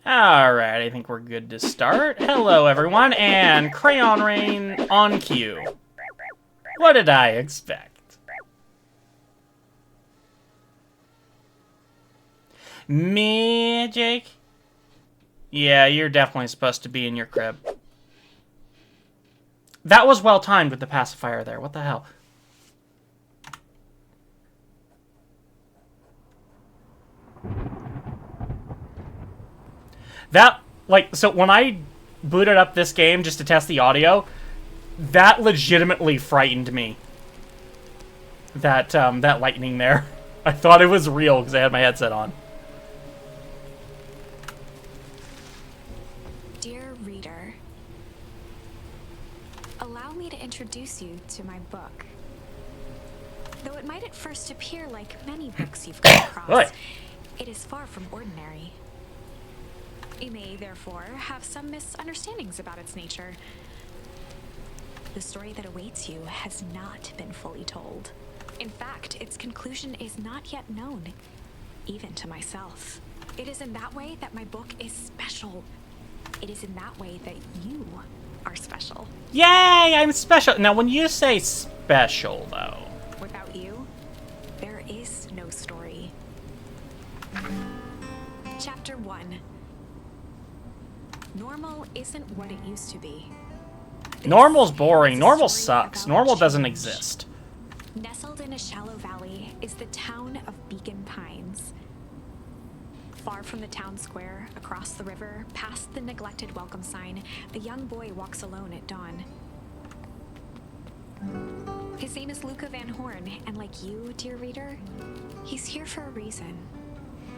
Alright, I think we're good to start. Hello, everyone, and Crayon Rain on cue. What did I expect? Me, Jake? Yeah, you're definitely supposed to be in your crib. That was well timed with the pacifier there. What the hell? That, like, so when I booted up this game just to test the audio, that legitimately frightened me. That lightning there. I thought it was real because I had my headset on. Dear reader, allow me to introduce you to my book. Though it might at first appear like many books you've come across, it is far from ordinary. You may, therefore, have some misunderstandings about its nature. The story that awaits you has not been fully told. In fact, its conclusion is not yet known, even to myself. It is in that way that my book is special. It is in that way that you are special. Yay, I'm special. Now, when you say special, though... Without you, there is no story. Chapter 1. Normal isn't what it used to be. Normal's boring. Normal sucks. Normal doesn't exist. Nestled in a shallow valley is the town of Beacon Pines. Far from the town square, across the river, past the neglected welcome sign, the young boy walks alone at dawn. His name is Luca Van Horn, and like you, dear reader, he's here for a reason.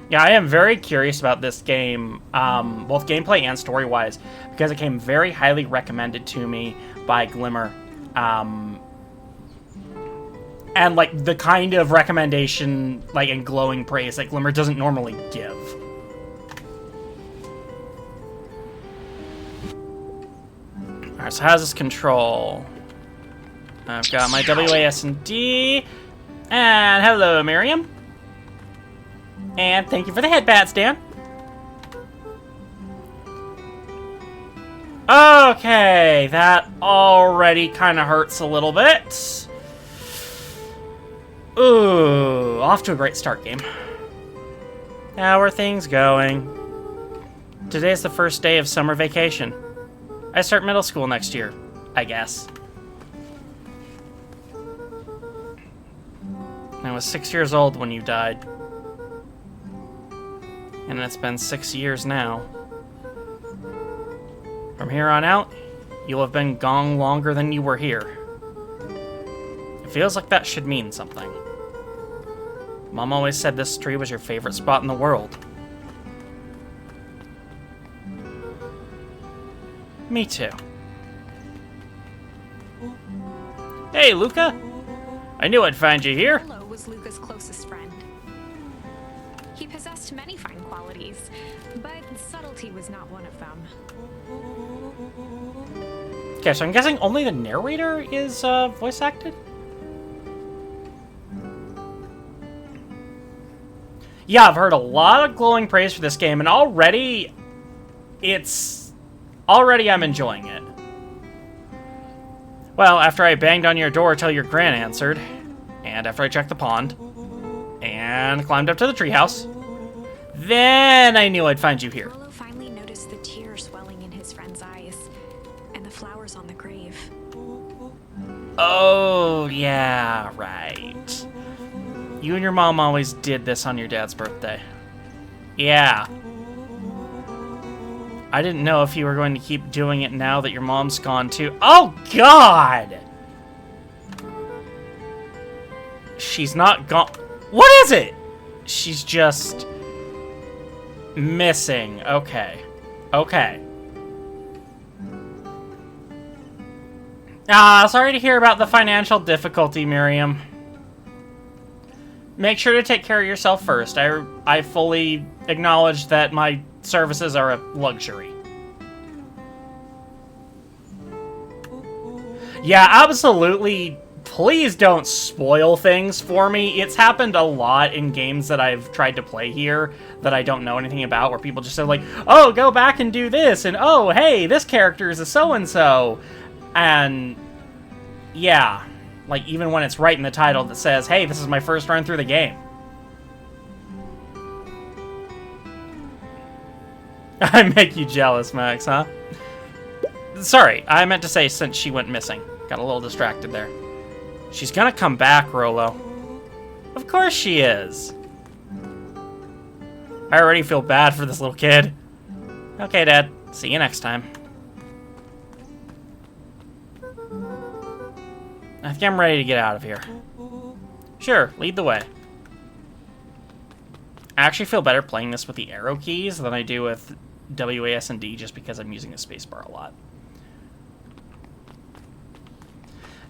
Yeah, I am very curious about this game, both gameplay and story-wise, because it came very highly recommended to me by Glimmer. And, like, the kind of recommendation, like, and glowing praise that Glimmer doesn't normally give. Alright, so how's this control? I've got my WASD. And hello, Miriam. And thank you for the headbats, Dan. Okay, that already kind of hurts a little bit. Ooh, off to a great start, game. How are things going? Today's the first day of summer vacation. I start middle school next year, I guess. I was 6 years old when you died. And it's been 6 years now. From here on out, you'll have been gone longer than you were here. It feels like that should mean something. Mom always said this tree was your favorite spot in the world. Me too. Hey, Luca! I knew I'd find you here. Hello was Luca's closest friend. He possessed many fine qualities, but subtlety was not one of them. Okay, so I'm guessing only the narrator is voice acted? Yeah, I've heard a lot of glowing praise for this game, and already I'm enjoying it. Well, after I banged on your door till your gran answered, and after I checked the pond, and climbed up to the treehouse, then I knew I'd find you here. Rollo finally noticed the tears swelling in his friend's eyes, and the flowers on the grave. Oh, yeah, right. You and your mom always did this on your dad's birthday. Yeah. I didn't know if you were going to keep doing it now that your mom's gone too. Oh, God! She's not gone. What is it? She's just missing. Okay. Okay. Sorry to hear about the financial difficulty, Miriam. Make sure to take care of yourself first. I fully acknowledge that my services are a luxury. Yeah, absolutely please don't spoil things for me. It's happened a lot in games that I've tried to play here that I don't know anything about, where people just say like, oh, go back and do this, and oh, hey, this character is a so-and-so. And yeah, like even when it's right in the title that says, hey, this is my first run through the game. I make you jealous, Max, huh? Sorry, I meant to say since she went missing. Got a little distracted there. She's gonna come back, Rolo. Of course she is. I already feel bad for this little kid. Okay, Dad. See you next time. I think I'm ready to get out of here. Sure, lead the way. I actually feel better playing this with the arrow keys than I do with W, A, S, and D just because I'm using the spacebar a lot.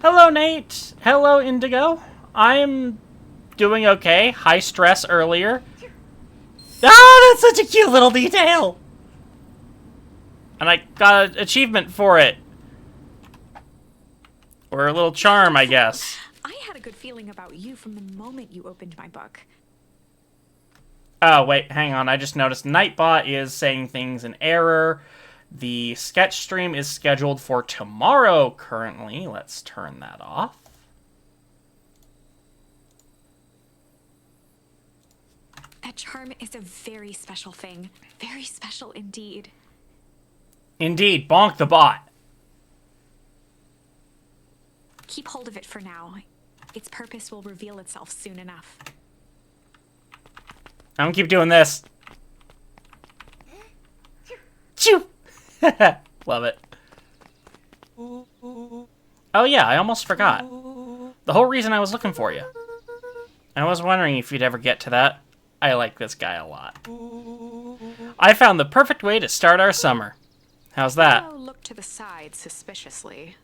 Hello, Nate. Hello, Indigo. I'm doing okay. High stress earlier. Oh, that's such a cute little detail. And I got an achievement for it. Or a little charm, I guess. I had a good feeling about you from the moment you opened my book. Oh, wait, hang on. I just noticed Nightbot is saying things in error. The sketch stream is scheduled for tomorrow currently. Let's turn that off. That charm is a very special thing. Very special indeed. Indeed, bonk the bot. Keep hold of it for now. Its purpose will reveal itself soon enough. I'm gonna keep doing this. Choo! Love it. Oh yeah, I almost forgot. The whole reason I was looking for you. I was wondering if you'd ever get to that. I like this guy a lot. I found the perfect way to start our summer. How's that? Hello, look to the side suspiciously.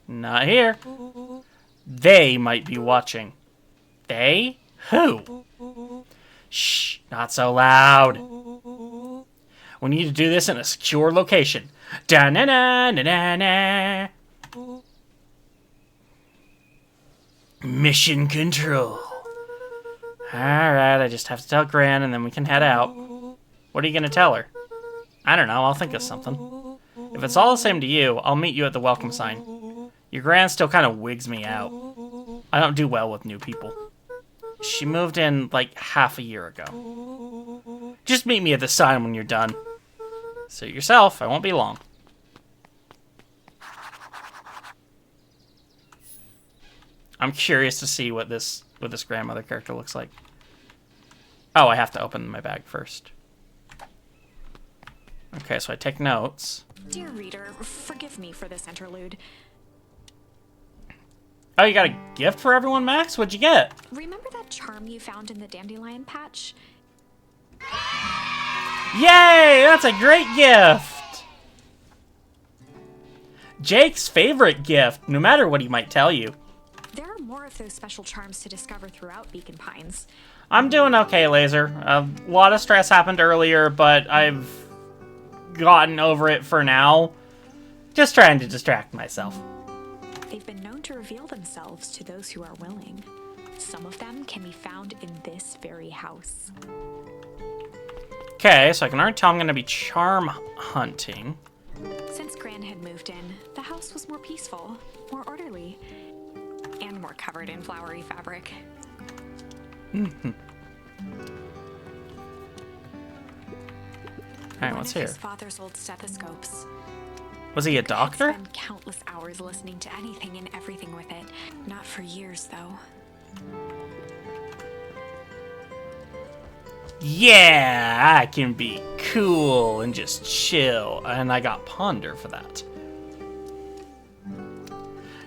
Not here. They might be watching. They? Who? Shh, not so loud. We need to do this in a secure location. Da-na-na-na-na-na. Mission control. Alright, I just have to tell Gran and then we can head out. What are you gonna tell her? I don't know, I'll think of something. If it's all the same to you, I'll meet you at the welcome sign. Your Gran still kind of wigs me out. I don't do well with new people. She moved in like half a year ago. Just meet me at the sign when you're done. Suit yourself, I won't be long. I'm curious to see what this grandmother character looks like. Oh, I have to open my bag first. Okay, so I take notes. Dear reader, forgive me for this interlude. Oh, you got a gift for everyone, Max? What'd you get? Remember that charm you found in the dandelion patch? Yay! That's a great gift! Jake's favorite gift, no matter what he might tell you. There are more of those special charms to discover throughout Beacon Pines. I'm doing okay, Laser. A lot of stress happened earlier, but I've gotten over it for now. Just trying to distract myself. They've been known to reveal themselves to those who are willing. Some of them can be found in this very house. Okay, so I can already tell I'm going to be charm hunting. Since Gran had moved in, the house was more peaceful, more orderly, and more covered in flowery fabric. Alright, what's here? His father's old stethoscopes. Was he a doctor? I'd spent countless hours listening to anything and everything with it. Not for years, though. Yeah, I can be cool and just chill. And I got Ponder for that.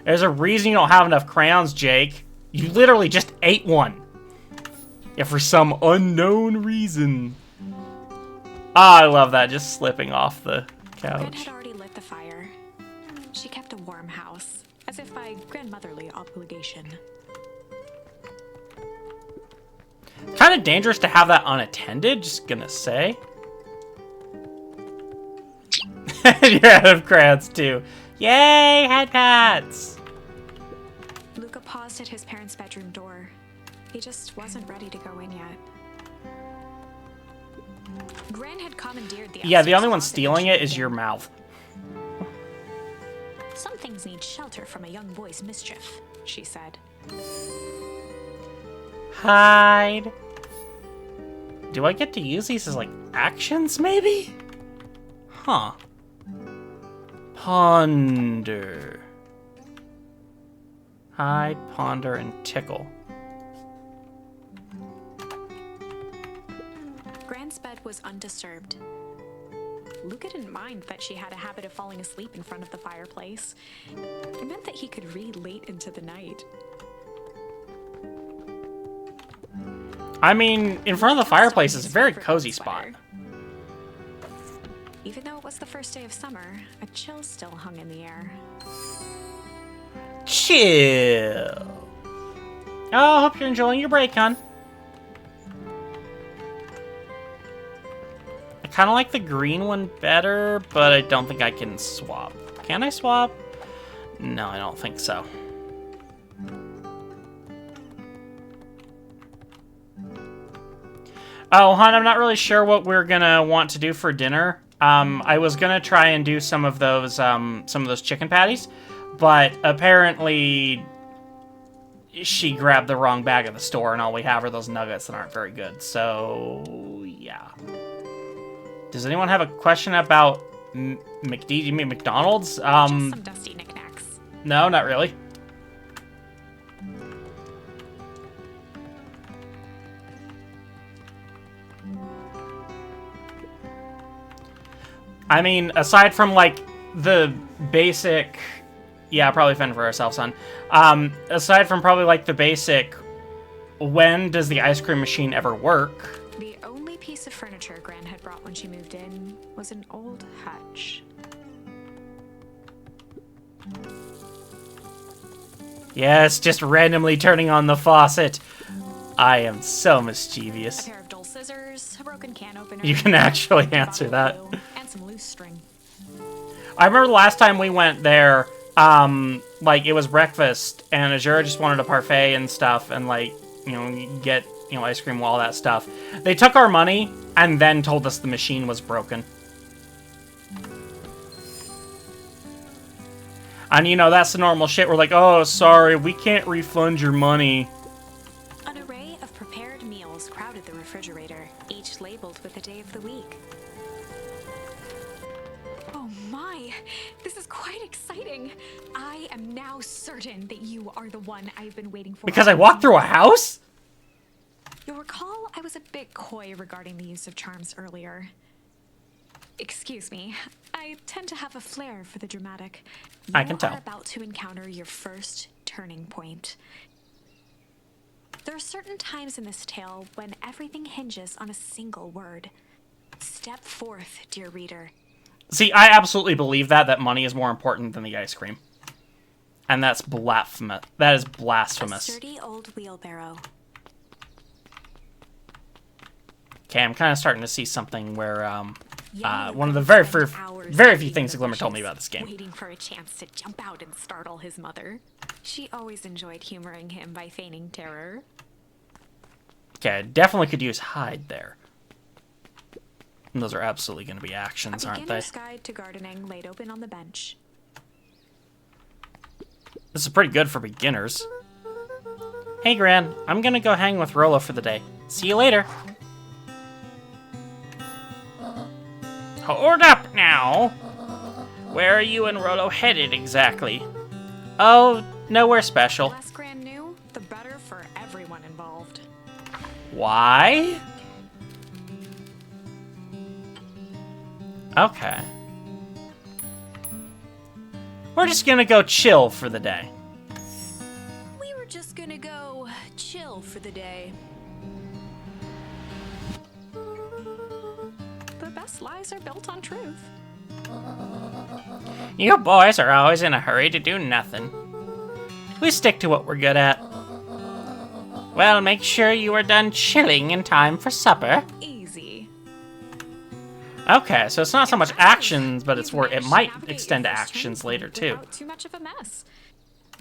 There's a reason you don't have enough crayons, Jake. You literally just ate one. Yeah, for some unknown reason. Ah, I love that, just slipping off the Gran couch. had already lit the fire. She kept a warm house, as if by grandmotherly obligation. Kind of dangerous to have that unattended, just gonna say. You're out of crayons too. Yay, head pats! Luca paused at his parents' bedroom door. He just wasn't ready to go in yet. Gran had commandeered the Yeah, the only upstairs one closet stealing when it she is moved your in. mouth. Some things need shelter from a young boy's mischief, she said. Hide. Do I get to use these as, like, actions, maybe? Huh. Ponder. Hide, ponder, and tickle. Gran's bed was undisturbed. Luca didn't mind that she had a habit of falling asleep in front of the fireplace. It meant that he could read late into the night. I mean, in front of the fireplace is a His very favorite cozy coat spot. sweater. Even though it was the first day of summer, a chill still hung in the air. Chill. Oh, hope you're enjoying your break, hon. I kind of like the green one better, but I don't think I can swap. Can I swap? No, I don't think so. Oh, hon, I'm not really sure what we're gonna want to do for dinner. I was gonna try and do some of those chicken patties, but apparently she grabbed the wrong bag at the store, and all we have are those nuggets that aren't very good. So yeah. Does anyone have a question about McD? You mean McDonald's? Just some dusty knickknacks. No, not really. I mean, aside from, like, the basic... Yeah, probably fend for ourselves, son. Aside from probably, like, the basic... When does the ice cream machine ever work? The only piece of furniture Gran had brought when she moved in was an old hutch. Yes, just randomly turning on the faucet. I am so mischievous. A pair of dull scissors, a broken can opener. You can actually a answer bottle of that. oil, and some loose string. I remember the last time we went there, like, it was breakfast, and Azura just wanted a parfait and stuff, and, like, you know, get, you know, ice cream, all that stuff. They took our money, and then told us the machine was broken. And, you know, that's the normal shit. We're like, oh, sorry, we can't refund your money. An array of prepared meals crowded the refrigerator, each labeled with the day of the week. Oh my, this is quite exciting. I am now certain that you are the one I've been waiting for. Because I walked through a house? You'll recall I was a bit coy regarding the use of charms earlier. Excuse me, I tend to have a flair for the dramatic. I can tell. You are about to encounter your first turning point. There are certain times in this tale when everything hinges on a single word. Step forth, dear reader. See, I absolutely believe that money is more important than the ice cream. And that's blasphemous. That is A blasphemous. sturdy old wheelbarrow. Okay, I'm kind of starting to see something where, Young one of the Luca very spent hours very few eating things the Glimmer told me bushes, about this game. waiting for a chance to jump out and startle his mother. She always enjoyed humoring him by feigning terror. Okay, I definitely could use hide there. And those are absolutely going to be actions, A aren't they? beginner's guide to gardening laid open on the bench. This is pretty good for beginners. Hey, Gran, I'm going to go hang with Rolo for the day. See you later. Hold up now. Where are you and Rolo headed exactly? Oh, nowhere The special. less Gran knew, the better for everyone involved. Why? Okay. We're just gonna go chill for the day. We were just gonna go chill for the day. The best lies are built on truth. You boys are always in a hurry to do nothing. We stick to what we're good at. Well, make sure you are done chilling in time for supper. Easy. Okay, so it's not so much actions, but it's where it might extend to actions later, too. Without too much of a mess.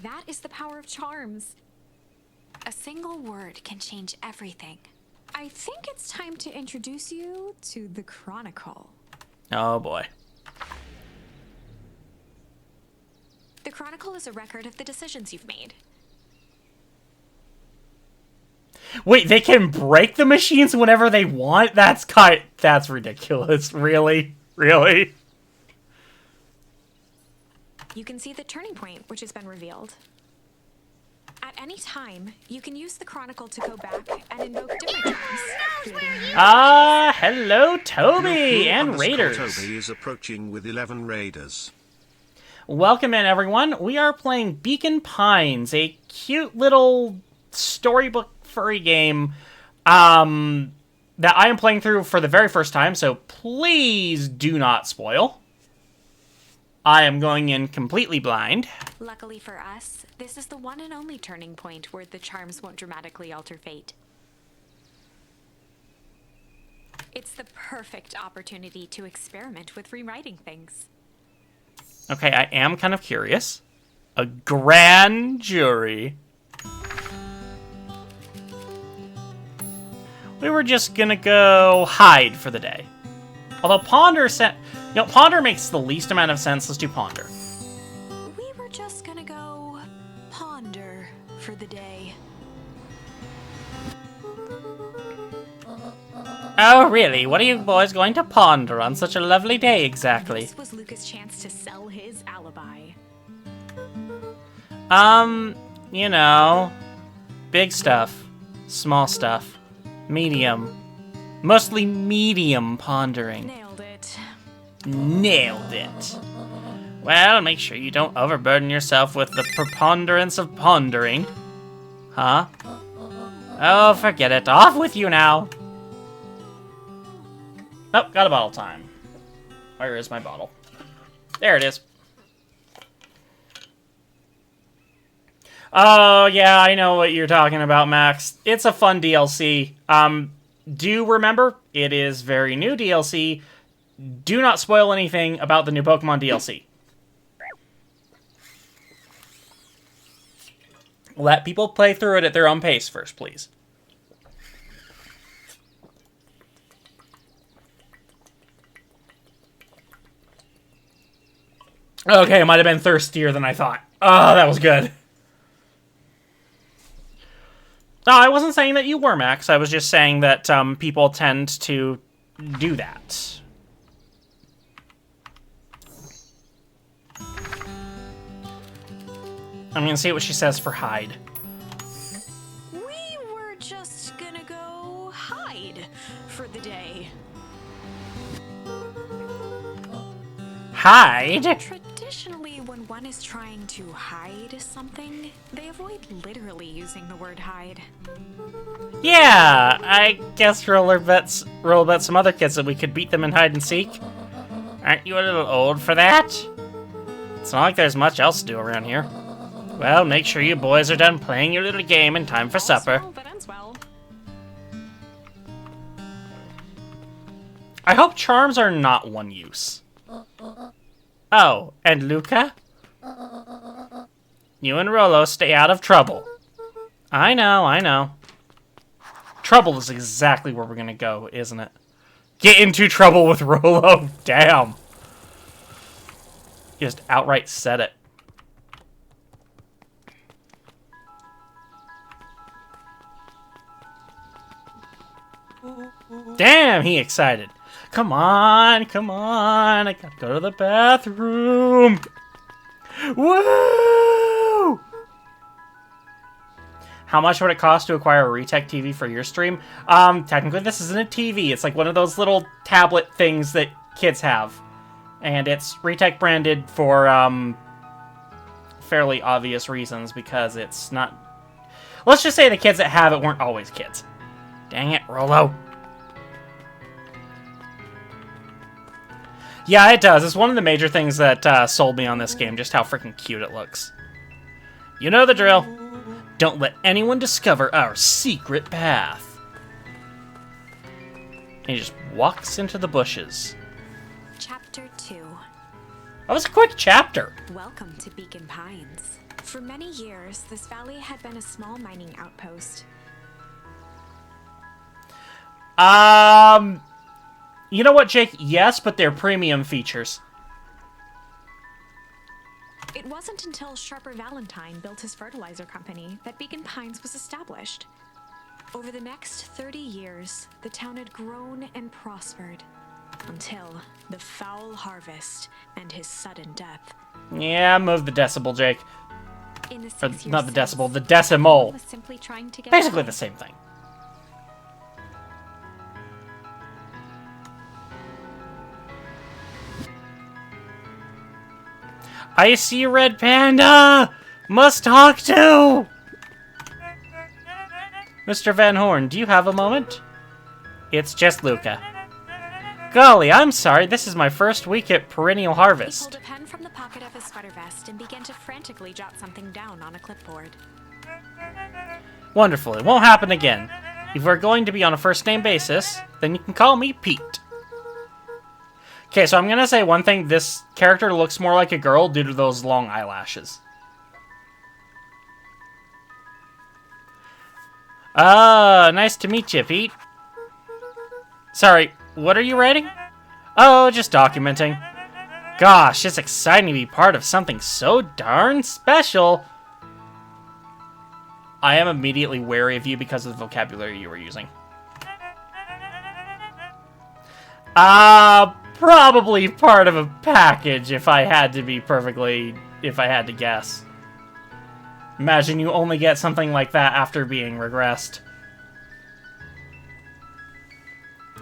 That is the power of charms. A single word can change everything. I think it's time to introduce you to the Chronicle. Oh, boy. The Chronicle is a record of the decisions you've made. Wait, they can break the machines whenever they want? That's ridiculous. Really? Really? You can see the turning point, which has been revealed. At any time, you can use the Chronicle to go back and invoke different charms. Hello, Toby and Raiders. Toby is approaching with 11 raiders. Welcome in, everyone. We are playing Beacon Pines, a cute little storybook furry game that I am playing through for the very first time, so please do not spoil. I am going in completely blind. Luckily for us, this is the one and only turning point where the charms won't dramatically alter fate. It's the perfect opportunity to experiment with rewriting things. Okay, I am kind of curious. A grand jury. We were just gonna go hide for the day. Although Ponder Ponder makes the least amount of sense. Let's do Ponder. We were just gonna go ponder for the day. Oh, really? What are you boys going to ponder on such a lovely day exactly? This was Luca's chance to sell his alibi. You know, big stuff, small stuff, medium, mostly medium pondering. Nailed it. Nailed it. Well, make sure you don't overburden yourself with the preponderance of pondering. Huh? Oh, forget it. Off with you now. Oh, got a bottle time. Where is my bottle? There it is. Oh, yeah, I know what you're talking about, Max. It's a fun DLC. Do remember, it is very new DLC. Do not spoil anything about the new Pokemon DLC. Let people play through it at their own pace first, please. Okay, it might have been thirstier than I thought. Oh, that was good. No, I wasn't saying that you were, Max. I was just saying that people tend to do that. I'm gonna see what she says for hide. We were just gonna go hide for the day. Hide? Traditionally, when one is trying to hide something, they avoid literally using the word hide. Yeah, I guess roll bet some other kids that we could beat them in hide and seek. Aren't you a little old for that? It's not like there's much else to do around here. Well, make sure you boys are done playing your little game in time for supper. Well, that ends well. I hope charms are not one use. Oh, and Luca? You and Rolo stay out of trouble. I know, I know. Trouble is exactly where we're gonna go, isn't it? Get into trouble with Rolo. Damn. Just outright said it. Damn, he excited. Come on, come on. I gotta go to the bathroom. Woo! How much would it cost to acquire a Retech TV for your stream? Technically this isn't a TV. It's like one of those little tablet things that kids have. And it's Retech branded for, fairly obvious reasons because it's not... Let's just say the kids that have it weren't always kids. Dang it, Rolo. Yeah, it does. It's one of the major things that sold me on this game, just how freaking cute it looks. You know the drill. Don't let anyone discover our secret path. And he just walks into the bushes. Chapter 2. That was a quick chapter. Welcome to Beacon Pines. For many years, this valley had been a small mining outpost. You know what, Jake? Yes, but they're premium features. It wasn't until Sharper Valentine built his fertilizer company that Beacon Pines was established. Over the next 30 years, the town had grown and prospered until the foul harvest and his sudden death. Yeah, move the decibel, Jake. In the Or, 6 years not the since, decibel, the decimal. was simply trying to get Basically by. the same thing. I see Red Panda! Must talk to! Mr. Van Horn, do you have a moment? It's just Luca. Golly, I'm sorry, this is my first week at Perennial He Harvest. pulled a pen from the pocket of his sweater vest and began to frantically jot something down on a clipboard. Wonderful, it won't happen again. If we're going to be on a first-name basis, then you can call me Pete. Okay, so I'm gonna say one thing. This character looks more like a girl due to those long eyelashes. Nice to meet you, Pete. Sorry, what are you writing? Oh, just documenting. Gosh, it's exciting to be part of something so darn special. I am immediately wary of you because of the vocabulary you were using. Probably part of a package if I had to guess. Imagine you only get something like that after being regressed.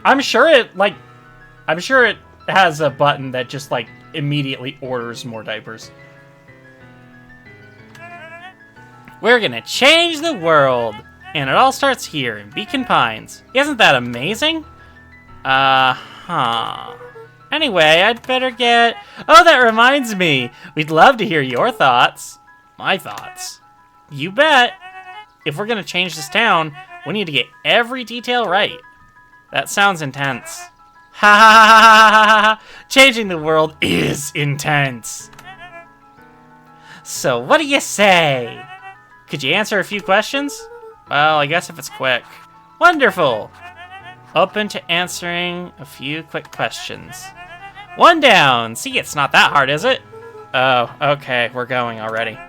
I'm sure it has a button that just, like, immediately orders more diapers. We're gonna change the world! And it all starts here in Beacon Pines. Isn't that amazing? Anyway, I'd better get... Oh, that reminds me! We'd love to hear your thoughts. My thoughts. You bet! If we're gonna change this town, we need to get every detail right. That sounds intense. Ha ha ha ha ha ha! Changing the world is intense! So, what do you say? Could you answer a few questions? Well, I guess if it's quick. Wonderful! Open to answering a few quick questions. One down! See, it's not that hard, is it? Oh, okay, we're going already.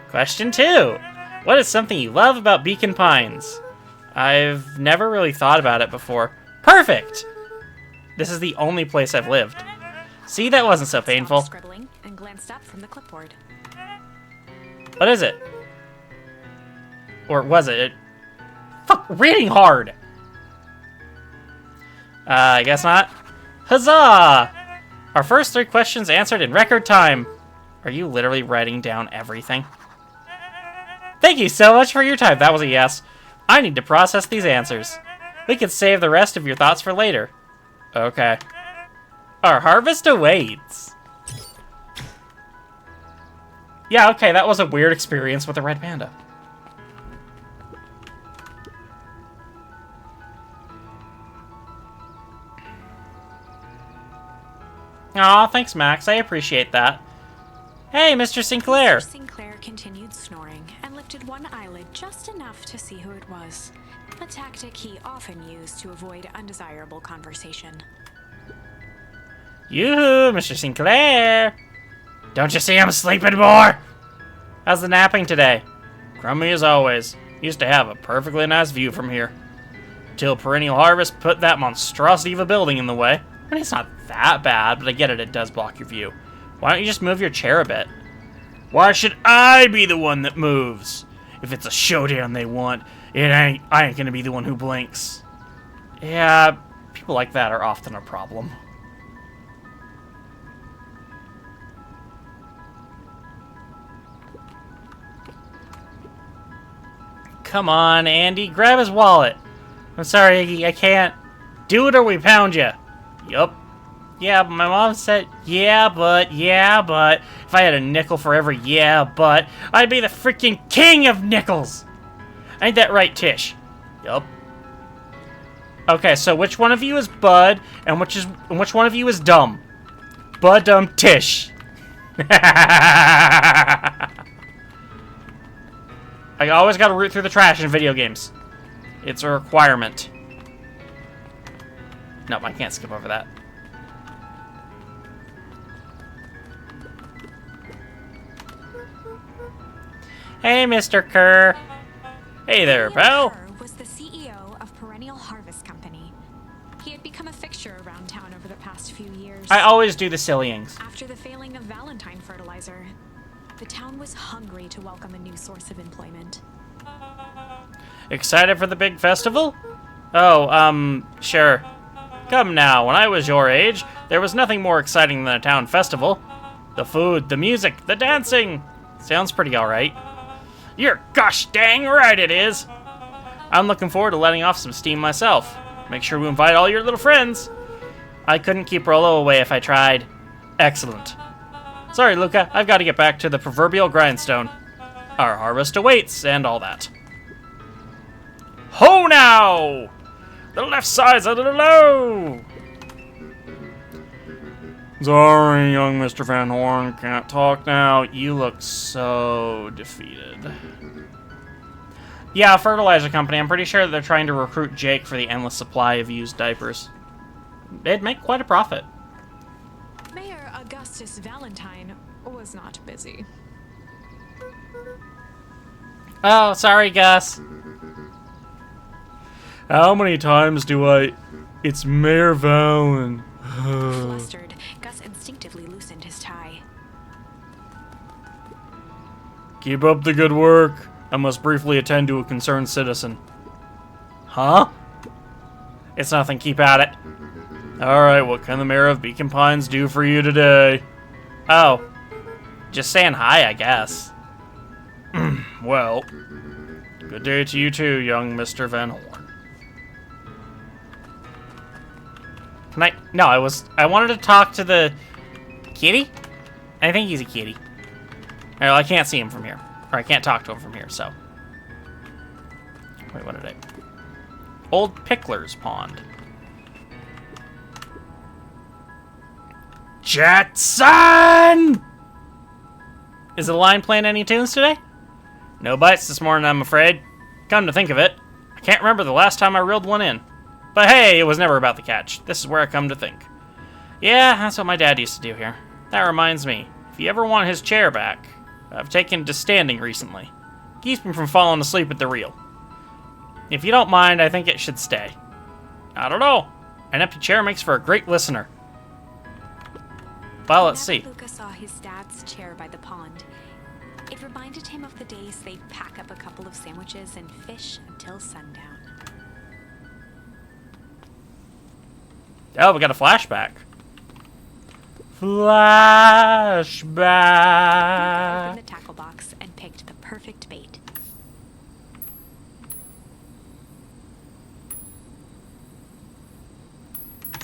Question 2. What is something you love about Beacon Pines? I've never really thought about it before. Perfect! This is the only place I've lived. See, that wasn't so painful. Stopped scribbling and glanced up from the clipboard. What is it? Or was it? Fuck, reading hard! I guess not. Huzzah! Our first 3 questions answered in record time. Are you literally writing down everything? Thank you so much for your time. That was a yes. I need to process these answers. We could save the rest of your thoughts for later. Okay. Our harvest awaits. Yeah, okay, that was a weird experience with a red panda. Aw, thanks, Max. I appreciate that. Hey, Mr. Sinclair. Mr. Sinclair continued snoring and lifted one eyelid just enough to see who it was. A tactic he often used to avoid undesirable conversation. Yoo-hoo, Mr. Sinclair. Don't you see I'm sleeping more? How's the napping today? Crummy as always. Used to have a perfectly nice view from here. Till Perennial Harvest put that monstrosity of a building in the way. I mean, it's not that bad, but I get it does block your view. Why don't you just move your chair a bit? Why should I be the one that moves? If it's a showdown they want, I ain't gonna be the one who blinks. Yeah, people like that are often a problem. Come on, Andy, grab his wallet. I'm sorry, Iggy, I can't. Do it or we pound you. Yup. Yeah, but my mom said, yeah, but. If I had a nickel for every yeah, but, I'd be the freaking king of nickels. Ain't that right, Tish? Yup. Okay, so which one of you is Bud, and which one of you is dumb? Tish. I always gotta root through the trash in video games. It's a requirement. Nope, I can't skip over that. Hey, Mr. Kerr. Hey there, pal. Kerr was the CEO of Perennial Harvest Company. He had become a fixture around town over the past few years. I always do the sillyings. After the failing of Valentine fertilizer, the town was hungry to welcome a new source of employment. Excited for the big festival? Oh, sure. Come now, when I was your age, there was nothing more exciting than a town festival. The food, the music, the dancing. Sounds pretty alright. You're gosh dang right it is. I'm looking forward to letting off some steam myself. Make sure we invite all your little friends. I couldn't keep Rollo away if I tried. Excellent. Sorry, Luca, I've got to get back to the proverbial grindstone. Our harvest awaits, and all that. Ho now! The left side's a little low! Sorry, young Mr. Van Horn, can't talk now. You look so defeated. Yeah, fertilizer company. I'm pretty sure they're trying to recruit Jake for the endless supply of used diapers. They'd make quite a profit. Mayor Augustus Valentine was not busy. Oh, sorry, Gus. How many times do I... It's Mayor Valen. Flustered, Gus instinctively loosened his tie. Keep up the good work. I must briefly attend to a concerned citizen. Huh? It's nothing, keep at it. Alright, what can the mayor of Beacon Pines do for you today? Oh. Just saying hi, I guess. Well, good day to you too, young Mr. Van Horn. Can I... No, I wanted to talk to the... kitty? I think he's a kitty. Well, I can't see him from here. Or I can't talk to him from here, so... Wait, what did I... Old Pickler's Pond. Jetson! Is the line playing any tunes today? No bites this morning, I'm afraid. Come to think of it, I can't remember the last time I reeled one in. But hey, it was never about the catch. This is where I come to think. Yeah, that's what my dad used to do here. That reminds me, if you ever want his chair back, I've taken to standing recently. Keeps me from falling asleep at the reel. If you don't mind, I think it should stay. I don't know. An empty chair makes for a great listener. Well, let's see. Luca saw his dad's chair by the pond. It reminded him of the days they'd pack up a couple of sandwiches and fish until sundown. Oh, we got a flashback. Flashback. Luca opened the tackle box and picked the perfect bait.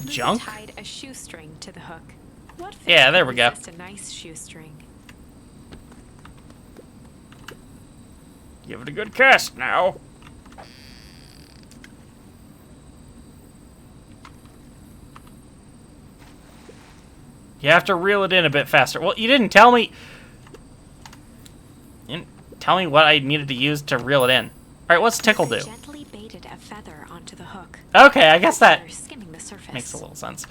Junk? Luca tied a shoestring to the hook. What fish Yeah, there we could go. resist a nice shoestring? Give it a good cast now. You have to reel it in a bit faster. Well, you didn't tell me... You didn't tell me what I needed to use to reel it in. Alright, what's Tickle do? Gently baited a feather onto the hook. Okay, I guess that Feather skimming the surface. makes a little sense.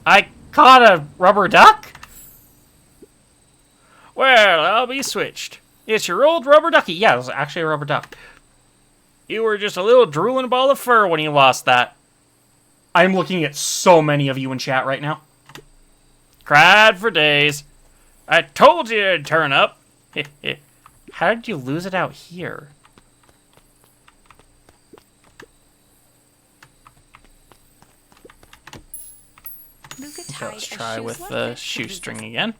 I caught a rubber duck? Well, I'll be switched. It's your old rubber ducky. Yeah, it was actually a rubber duck. You were just a little drooling ball of fur when you lost that. I'm looking at so many of you in chat right now. Cried for days. I told you it'd turn up. How did you lose it out here? Luca Okay, tied let's a try with shoe-slip the hook to shoestring his- again.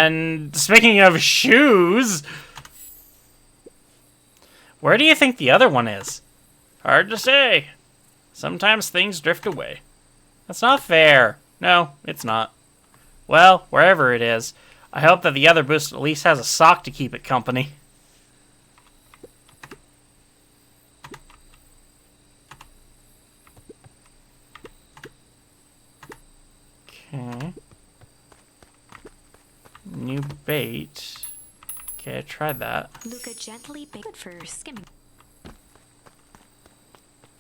And speaking of shoes, where do you think the other one is? Hard to say. Sometimes things drift away. That's not fair. No, it's not. Well, wherever it is, I hope that the other boost at least has a sock to keep it company. Okay. New bait. Okay, I tried that. Luca gently baited for skimming.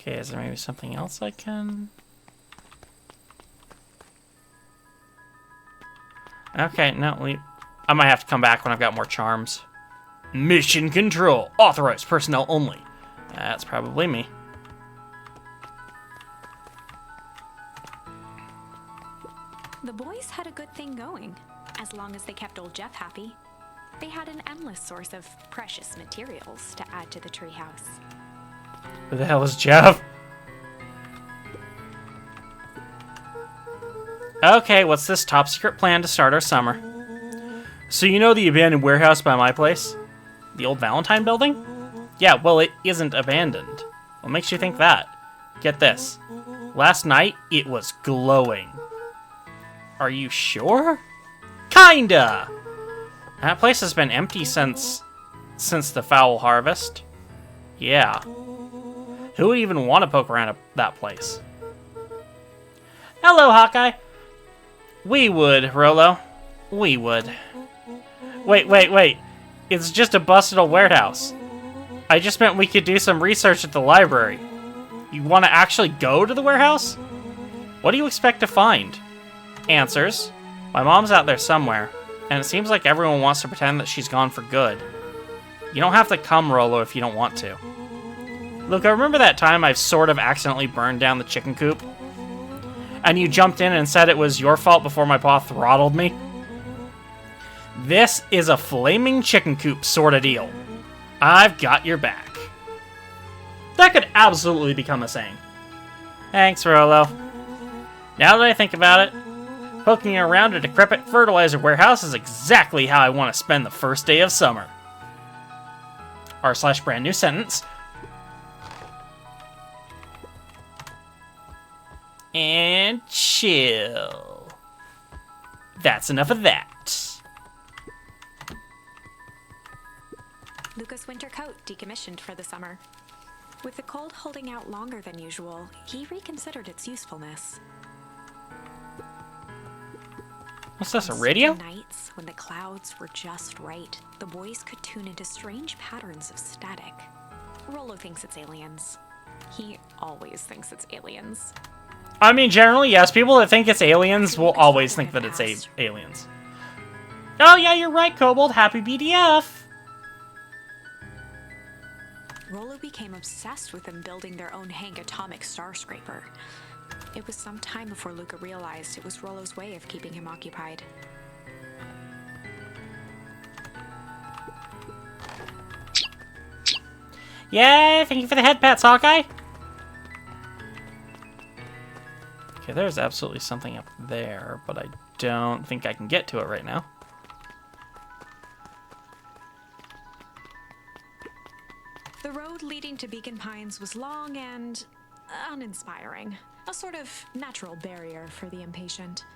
Okay, is there maybe something else I can... Okay, no, I might have to come back when I've got more charms. Mission control. Authorized personnel only. That's probably me. The boys had a good thing going, as long as they kept old Jeff happy. They had an endless source of precious materials to add to the treehouse. Who the hell is Jeff? Okay, what's this top secret plan to start our summer? So you know the abandoned warehouse by my place? The old Valentine building? Yeah, well, it isn't abandoned. What makes you think that? Get this. Last night, it was glowing. Are you sure? Kinda! That place has been empty since the foul harvest. Yeah. Who would even want to poke around at that place? Hello, Hawkeye. We would, Rolo. We would. Wait. It's just a busted old warehouse. I just meant we could do some research at the library. You want to actually go to the warehouse? What do you expect to find? Answers. My mom's out there somewhere, and it seems like everyone wants to pretend that she's gone for good. You don't have to come, Rolo, if you don't want to. Look, I remember that time I sort of accidentally burned down the chicken coop? And you jumped in and said it was your fault before my paw throttled me? This is a flaming chicken coop sort of deal. I've got your back. That could absolutely become a saying. Thanks, Rolo. Now that I think about it, poking around a decrepit fertilizer warehouse is exactly how I want to spend the first day of summer. R/ brand new sentence. And chill. That's enough of that. Luca's winter coat decommissioned for the summer. With the cold holding out longer than usual, he reconsidered its usefulness. What's this, a On radio? certain nights, when the clouds were just right, the boys could tune into strange patterns of static. Rolo thinks it's aliens. He always thinks it's aliens. I mean, generally, yes. People that think it's aliens will always think that it's aliens. Oh, yeah, you're right, Kobold. Happy BDF. Rolo became obsessed with them building their own Hank atomic star scraper. It was some time before Luca realized it was Rolo's way of keeping him occupied. Yay, thank you for the head pats, Hawkeye. Okay, there's absolutely something up there, but I don't think I can get to it right now. The road leading to Beacon Pines was long and uninspiring. A sort of natural barrier for the impatient.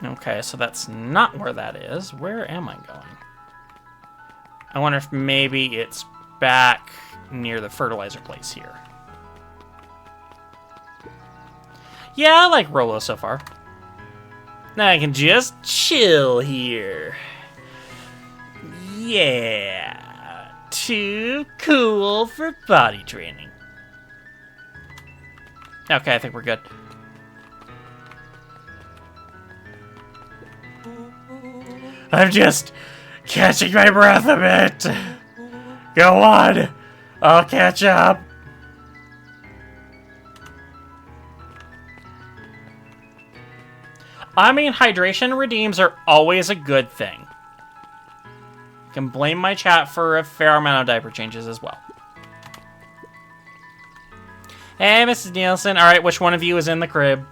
Okay, so that's not where that is. Where am I going? I wonder if maybe it's back near the fertilizer place here. Yeah, I like Rolo so far. Now I can just chill here. Yeah. Too cool for body training. Okay, I think we're good. I'm just catching my breath a bit. Go on. I'll catch up. I mean, hydration redeems are always a good thing. You can blame my chat for a fair amount of diaper changes as well. Hey, Mrs. Nielsen. Alright, which one of you is in the crib?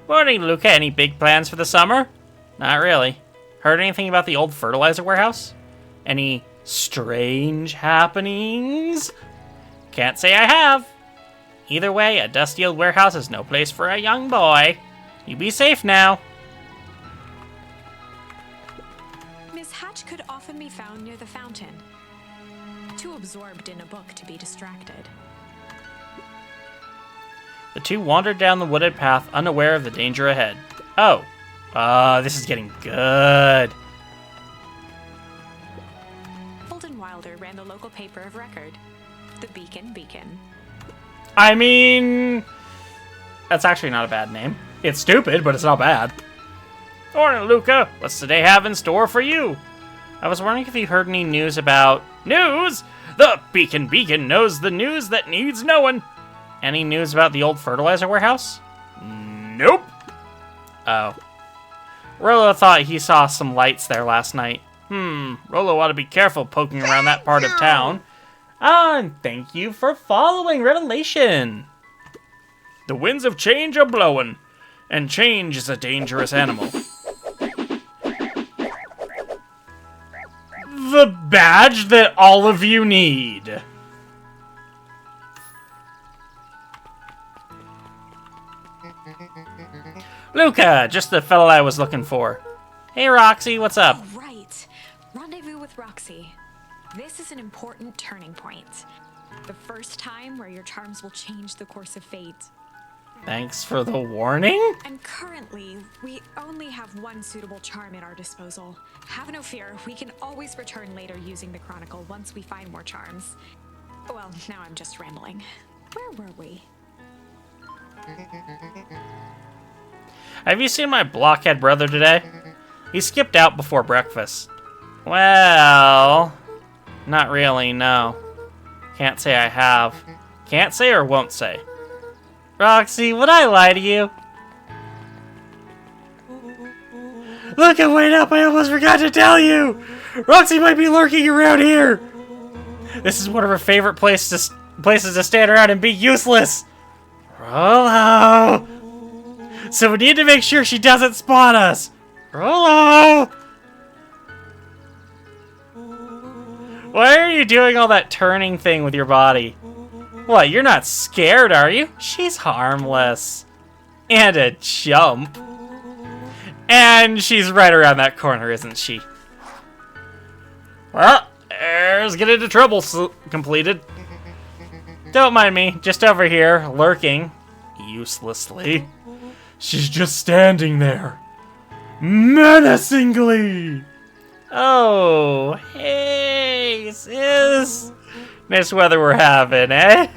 Morning, Luca. Any big plans for the summer? Not really. Heard anything about the old fertilizer warehouse? Any strange happenings? Can't say I have. Either way, a dusty old warehouse is no place for a young boy. You be safe now. Miss Hatch could often be found near the fountain. Too absorbed in a book to be distracted. The two wandered down the wooded path, unaware of the danger ahead. Oh. This is getting good. Holden Wilder ran the local paper of record, the Beacon. I mean, that's actually not a bad name. It's stupid, but it's not bad. Morning, Luca. What's today have in store for you? I was wondering if you heard any news about... News? The Beacon knows the news that needs knowing. Any news about the old fertilizer warehouse? Nope. Oh. Rollo thought he saw some lights there last night. Rollo ought to be careful poking around that part of town. And thank you for following Revelation. The winds of change are blowing, and change is a dangerous animal. The badge that all of you need. Luca, just the fellow I was looking for. Hey, Roxy, what's up? Oh, right. Rendezvous with Roxy. This is an important turning point. The first time where your charms will change the course of fate. Thanks for the warning? And currently, we only have one suitable charm at our disposal. Have no fear, we can always return later using the Chronicle once we find more charms. Well, now I'm just rambling. Where were we? Have you seen my blockhead brother today? He skipped out before breakfast. Well, not really, no. Can't say I have. Can't say or won't say. Roxy, would I lie to you? Look, wait up, I almost forgot to tell you! Roxy might be lurking around here! This is one of her favorite places to stand around and be useless! Rollo! So we need to make sure she doesn't spot us! Rollo! Why are you doing all that turning thing with your body? What, you're not scared, are you? She's harmless. And a chump. And she's right around that corner, isn't she? Well, there's get into trouble completed. Don't mind me, just over here, lurking. Uselessly. She's just standing there. Menacingly! Oh, hey, sis. Nice weather we're having, eh?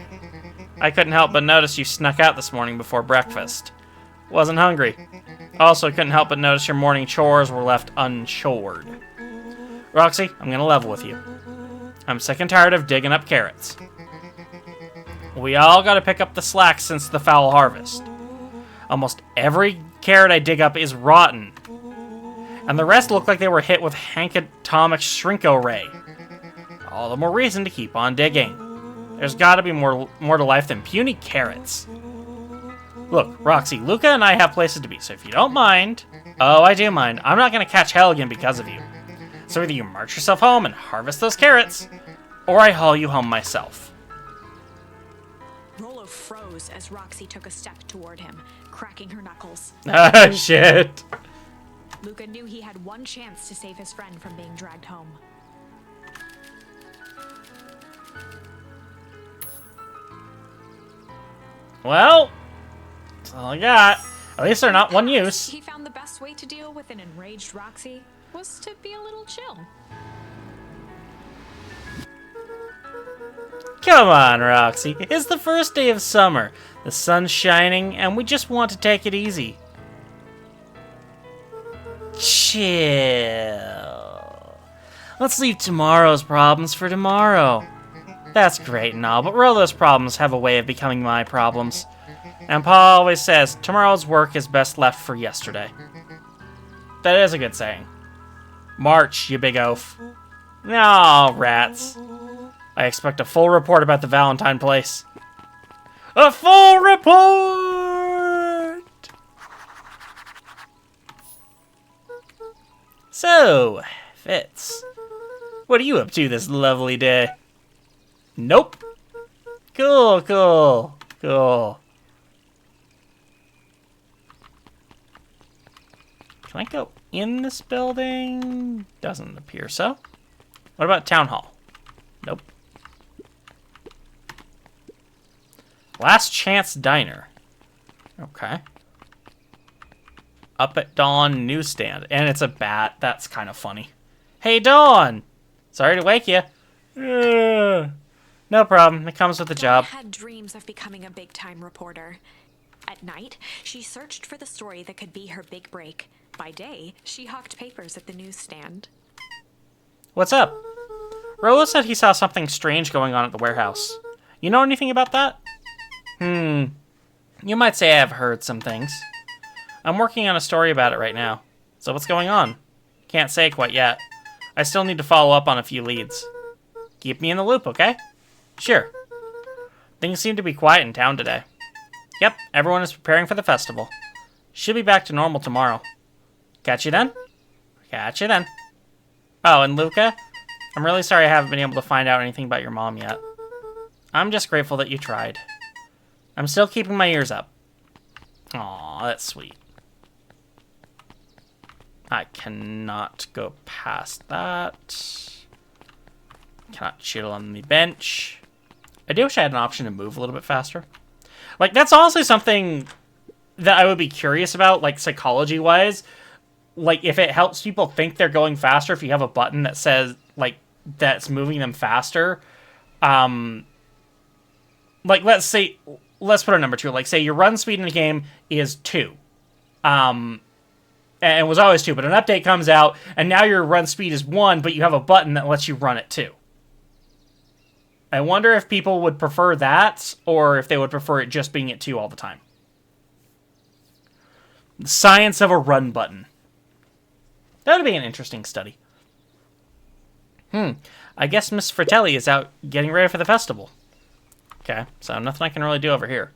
I couldn't help but notice you snuck out this morning before breakfast. Wasn't hungry. Also couldn't help but notice your morning chores were left unchored. Roxy, I'm gonna level with you. I'm sick and tired of digging up carrots. We all gotta pick up the slack since the foul harvest. Almost every carrot I dig up is rotten. And the rest look like they were hit with Hankatomic Shrinko Ray. All the more reason to keep on digging. There's gotta be more to life than puny carrots. Look, Roxy, Luca and I have places to be, so if you don't mind... Oh, I do mind. I'm not gonna catch hell again because of you. So either you march yourself home and harvest those carrots, or I haul you home myself. Rollo froze as Roxy took a step toward him, cracking her knuckles. Ah, shit. Luca knew he had one chance to save his friend from being dragged home. Well, that's all I got. At least they're not one use. He found the best way to deal with an enraged Roxy was to be a little chill. Come on, Roxy. It's the first day of summer. The sun's shining, and we just want to take it easy. Chill. Let's leave tomorrow's problems for tomorrow. That's great and all, but Rollo's problems have a way of becoming my problems. And Pa always says, tomorrow's work is best left for yesterday. That is a good saying. March, you big oaf. No, rats. I expect a full report about the Valentine place. A full report! So, Fitz, what are you up to this lovely day? Nope. Cool, cool, cool. Can I go in this building? Doesn't appear so. What about Town Hall? Nope. Last Chance Diner. Okay. Up at Dawn Newsstand. And it's a bat. That's kind of funny. Hey, Dawn! Sorry to wake you. No problem. It comes with the job. Dawn had dreams of becoming a big-time reporter. At night, she searched for the story that could be her big break. By day, she hawked papers at the newsstand. What's up? Rolo said he saw something strange going on at the warehouse. You know anything about that? You might say I've heard some things. I'm working on a story about it right now. So what's going on? Can't say quite yet. I still need to follow up on a few leads. Keep me in the loop, okay? Sure. Things seem to be quiet in town today. Yep, everyone is preparing for the festival. Should be back to normal tomorrow. Catch you then? Catch you then. Oh, and Luca? I'm really sorry I haven't been able to find out anything about your mom yet. I'm just grateful that you tried. I'm still keeping my ears up. Aw, that's sweet. I cannot go past that. Cannot chill on the bench. I do wish I had an option to move a little bit faster. Like, that's honestly something that I would be curious about, like, psychology-wise. Like, if it helps people think they're going faster, if you have a button that says, like, that's moving them faster. Like, let's put a number to it. Like, say your run speed in the game is 2. And it was always 2, but an update comes out, and now your run speed is 1, but you have a button that lets you run at 2. I wonder if people would prefer that, or if they would prefer it just being at 2 all the time. The science of a run button. That would be an interesting study. I guess Miss Fratelli is out getting ready for the festival. Okay, so nothing I can really do over here.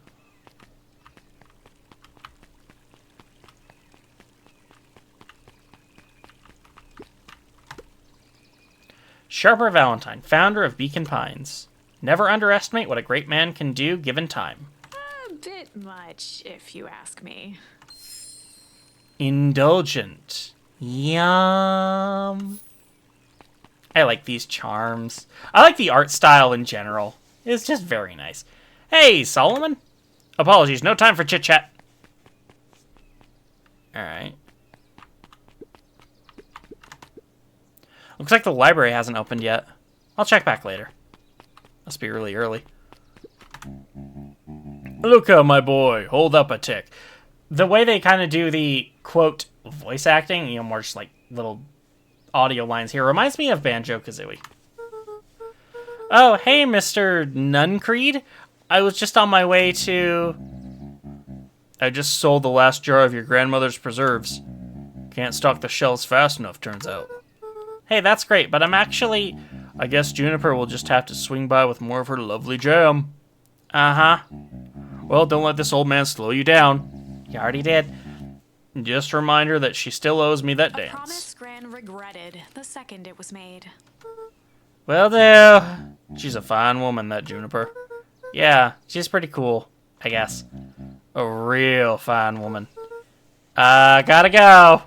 Sharper Valentine, founder of Beacon Pines. Never underestimate what a great man can do given time. A bit much, if you ask me. Indulgent. Yum. I like these charms. I like the art style in general. It's just very nice. Hey, Solomon. Apologies, no time for chit-chat. Alright. Looks like the library hasn't opened yet. I'll check back later. Must be really early. Luca, my boy, hold up a tick. The way they kind of do the, quote, voice acting, you know, more just like little audio lines here, reminds me of Banjo-Kazooie. Oh, hey, Mr. Nuncreed. I was just on my way to... I just sold the last jar of your grandmother's preserves. Can't stock the shelves fast enough, turns out. Hey, that's great, but I'm actually... I guess Juniper will just have to swing by with more of her lovely jam. Uh-huh. Well, don't let this old man slow you down. You already did. Just a reminder that she still owes me that dance. A promise Gran regretted the second it was made. Will do. She's a fine woman, that Juniper. Yeah, she's pretty cool, I guess. A real fine woman. Gotta go.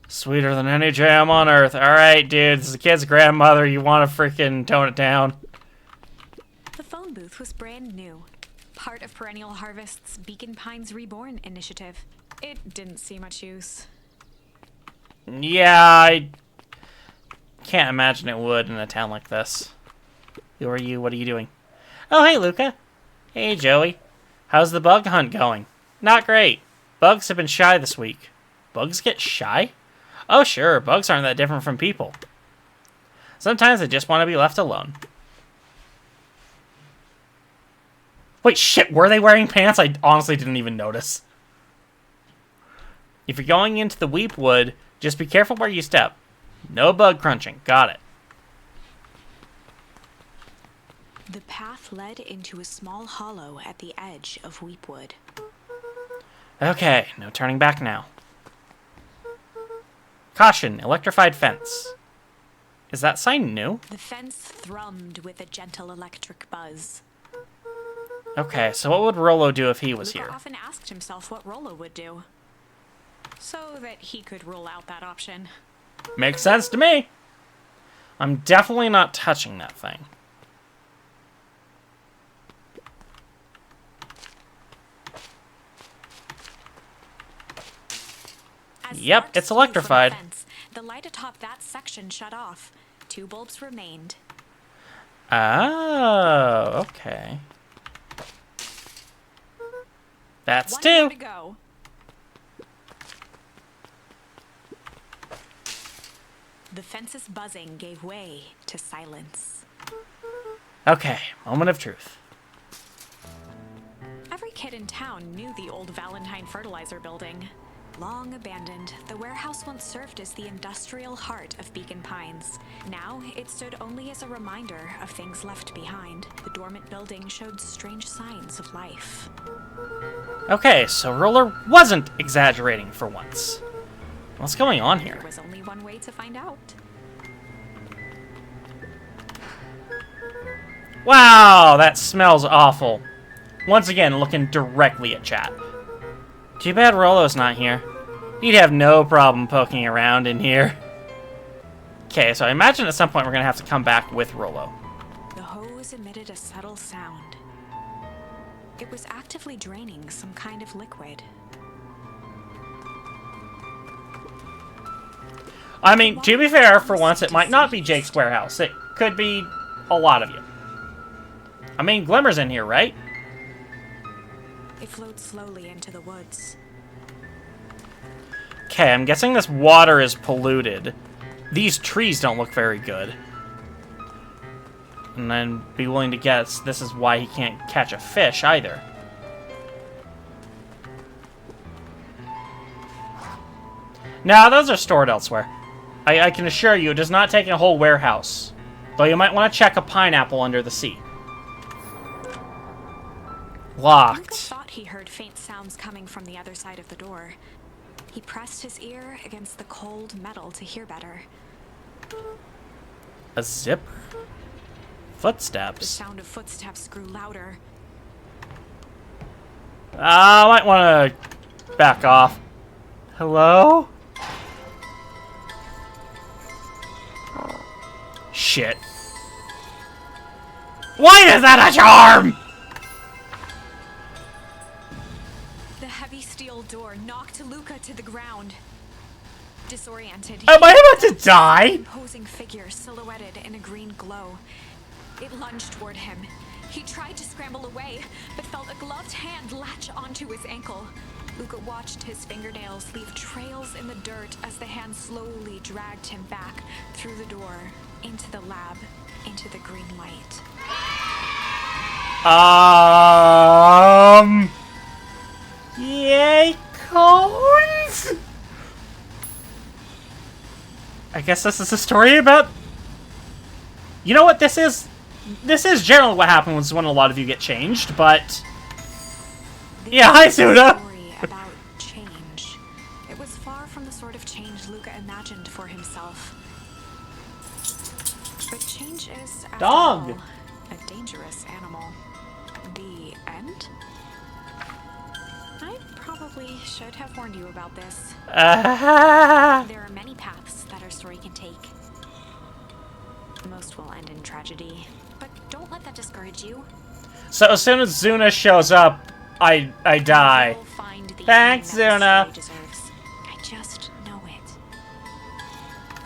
Sweeter than any jam on earth. Alright, dude, this is the kid's grandmother. You want to freaking tone it down. The phone booth was brand new. Part of Perennial Harvest's Beacon Pines Reborn initiative. It didn't see much use. Yeah, I can't imagine it would in a town like this. Who are you? What are you doing? Oh, hey, Luca. Hey, Joey. How's the bug hunt going? Not great. Bugs have been shy this week. Bugs get shy? Oh, sure. Bugs aren't that different from people. Sometimes they just want to be left alone. Wait, shit, were they wearing pants? I honestly didn't even notice. If you're going into the Weep Wood, just be careful where you step. No bug crunching. Got it. The path led into a small hollow at the edge of Weepwood. Okay, no turning back now. Caution, electrified fence. Is that sign new? The fence thrummed with a gentle electric buzz. Okay, so what would Rollo do if he was Luca here? often asked himself what Rollo would do, so that he could rule out that option. Makes sense to me. I'm definitely not touching that thing. As Yep, sparks it's flew from the electrified. fence, the light atop that section shut off. 2 bulbs remained. Oh, okay. That's One 2. more to go. The fence's buzzing gave way to silence. Okay, moment of truth. Every kid in town knew the old Valentine fertilizer building. Long abandoned, the warehouse once served as the industrial heart of Beacon Pines. Now, it stood only as a reminder of things left behind. The dormant building showed strange signs of life. Okay, so Roller wasn't exaggerating for once. What's going on here? There was only one way to find out. Wow, that smells awful. Once again, looking directly at chat. Too bad Rollo's not here. He'd have no problem poking around in here. Okay, so I imagine at some point we're going to have to come back with Rollo. The hose emitted a subtle sound. It was actively draining some kind of liquid. I mean, to be fair, for once, it might not be Jake's warehouse. It could be a lot of you. I mean, Glimmer's in here, right? It flowed slowly into the woods. Okay, I'm guessing this water is polluted. These trees don't look very good. And I'd be willing to guess this is why he can't catch a fish either. Nah, those are stored elsewhere. I can assure you, it does not take a whole warehouse. Though you might want to check a pineapple under the seat. Luca Locked. thought he heard faint sounds coming from the other side of the door. He pressed his ear against the cold metal to hear better. A zip? The Footsteps. sound of footsteps grew louder. I might want to back off. Hello? Shit. Why is that a charm? The heavy steel door knocked Luca to the ground. Disoriented, Am I about to an die? imposing figure silhouetted in a green glow. It lunged toward him. He tried to scramble away, but felt a gloved hand latch onto his ankle. Luca watched his fingernails leave trails in the dirt as the hand slowly dragged him back through the door, into the lab, into the green light. Yay, cones? I guess this is a story about... You know what this is? This is generally what happens when a lot of you get changed, but... Yeah, hi, Suna! Story about change. It was far from the sort of change Luca imagined for himself. But change is, after Dog. all, a dangerous animal. The end? I probably should have warned you about this. There are many paths that our story can take. Most will end in tragedy, but don't let that discourage you. So as soon as Zuna shows up, I die. You'll find the Thanks, healing that Zuna. the story deserves. I just know it.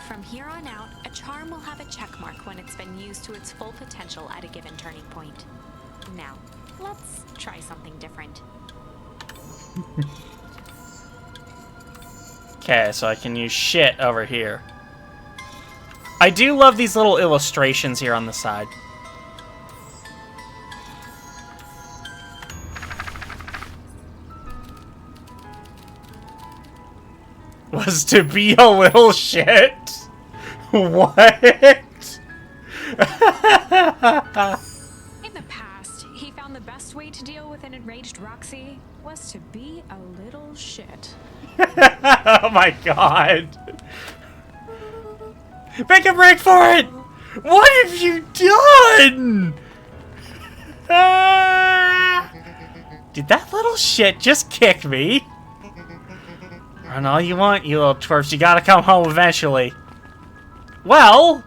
From here on out, a charm will have a check mark when it's been used to its full potential at a given turning point. Now, let's try something different. Okay, so I can use shit over here. I do love these little illustrations here on the side. Was to be a little shit? What? In the past, he found the best way to deal with an enraged Roxy was to be a little shit. Oh my god. Make a break for it! What have you done? Did that little shit just kick me? Run all you want, you little twerps. You gotta come home eventually. Well,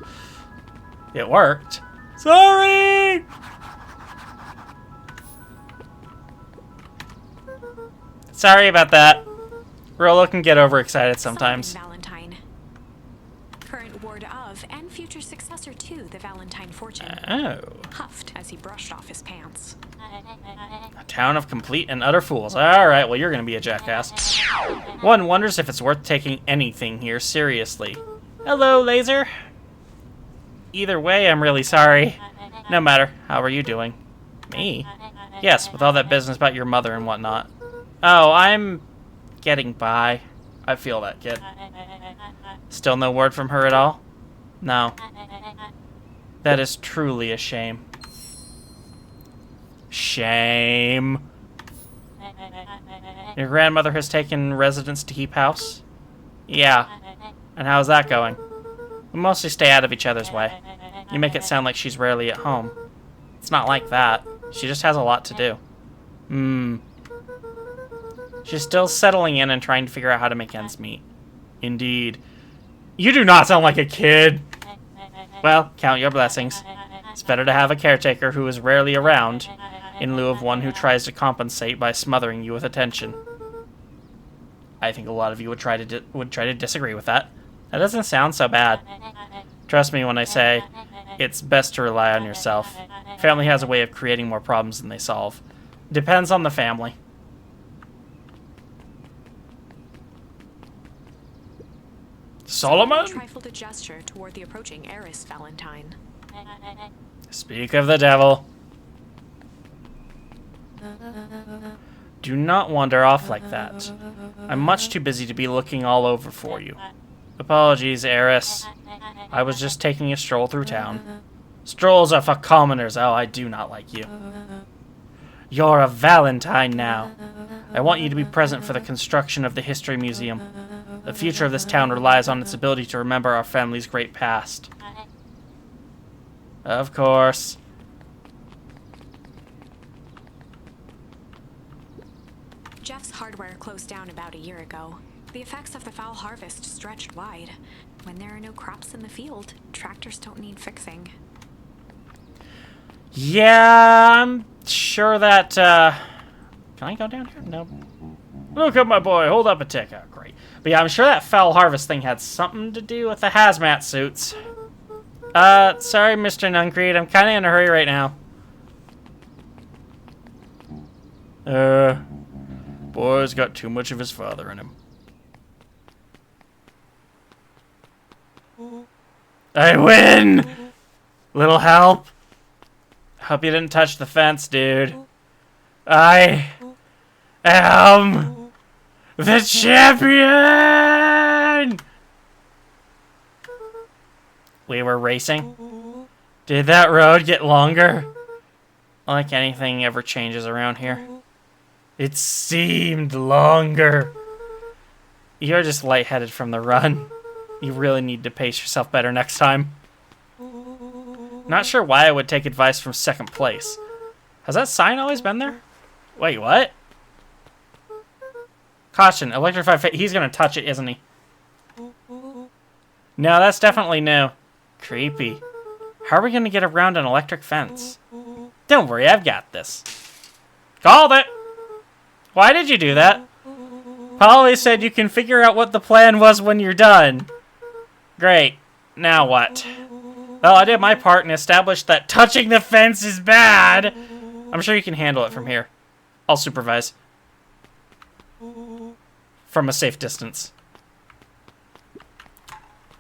it worked. Sorry! Sorry about that. Rolo can get overexcited sometimes. Simon Valentine. Current ward of and future successor to the Valentine fortune. Oh. Huffed as he brushed off his pants. A town of complete and utter fools. Alright, well, you're gonna be a jackass. One wonders if it's worth taking anything here seriously. Hello, Laser. Either way, I'm really sorry. No matter. How are you doing? Me? Yes, with all that business about your mother and whatnot. Oh, I'm getting by. I feel that, kid. Still no word from her at all? No. That is truly a shame. Shame. Your grandmother has taken residence to Heap House? Yeah. And how's that going? We mostly stay out of each other's way. You make it sound like she's rarely at home. It's not like that. She just has a lot to do. She's still settling in and trying to figure out how to make ends meet. Indeed. You do not sound like a kid! Well, count your blessings. It's better to have a caretaker who is rarely around, in lieu of one who tries to compensate by smothering you with attention. I think a lot of you would try to disagree with that. That doesn't sound so bad. Trust me when I say, it's best to rely on yourself. Family has a way of creating more problems than they solve. Depends on the family. Solomon? Trifled a gesture toward the approaching heiress Valentine. Speak of the devil. Do not wander off like that. I'm much too busy to be looking all over for you. Apologies, heiress. I was just taking a stroll through town. Strolls are for commoners. Oh, I do not like you. You're a Valentine now. I want you to be present for the construction of the History Museum. The future of this town relies on its ability to remember our family's great past. Of course. Jeff's hardware closed down about a year ago. The effects of the foul harvest stretched wide. When there are no crops in the field, tractors don't need fixing. Yeah, I'm sure that, Can I go down here? No. Look at my boy, hold up a tick. Oh, great. But yeah, I'm sure that foul harvest thing had something to do with the hazmat suits. Sorry, Mr. Nuncreed, I'm kinda in a hurry right now. Boy's got too much of his father in him. I win! Little help. Hope you didn't touch the fence, dude. I am the champion! We were racing? Did that road get longer? Like anything ever changes around here. It seemed longer. You're just lightheaded from the run. You really need to pace yourself better next time. Not sure why I would take advice from second place. Has that sign always been there? Wait, what? Caution, electrified. He's gonna touch it, isn't he? No, that's definitely new. Creepy. How are we gonna get around an electric fence? Don't worry, I've got this. Called it! Why did you do that? Polly said you can figure out what the plan was when you're done. Great. Now what? Well, I did my part and established that touching the fence is bad. I'm sure you can handle it from here. I'll supervise. From a safe distance.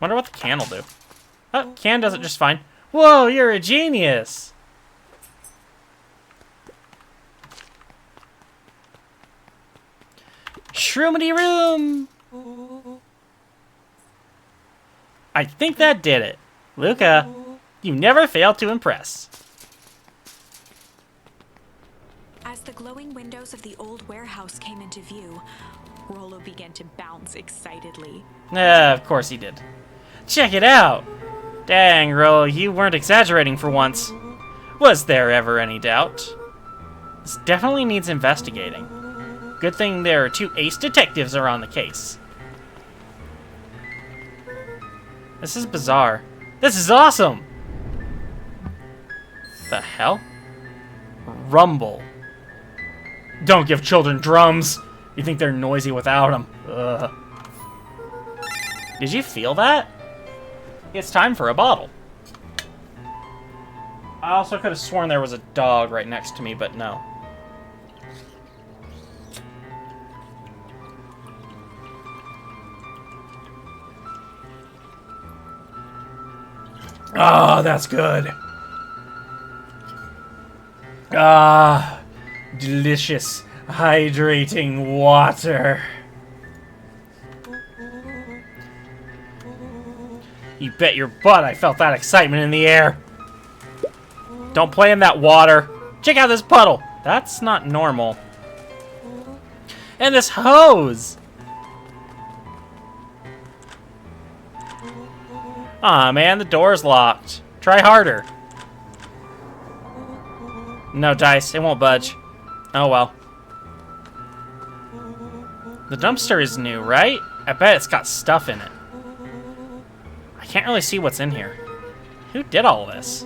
Wonder what the can will do. Oh, can does it just fine. Whoa, you're a genius! Shroomity room! I think that did it. Luca, you never fail to impress. As the glowing windows of the old warehouse came into view, Rolo began to bounce excitedly. Of course he did. Check it out! Dang, Ro, you weren't exaggerating for once. Was there ever any doubt? This definitely needs investigating. Good thing there are 2 ace detectives around the case. This is bizarre. This is awesome! The hell? Rumble. Don't give children drums! You think they're noisy without them. Ugh. Did you feel that? It's time for a bottle. I also could have sworn there was a dog right next to me, but no. Ah, that's good. Ah, delicious, hydrating water. You bet your butt I felt that excitement in the air. Don't play in that water. Check out this puddle. That's not normal. And this hose. Aw, man, the door's locked. Try harder. No dice, it won't budge. Oh well. The dumpster is new, right? I bet it's got stuff in it. I can't really see what's in here. Who did all this?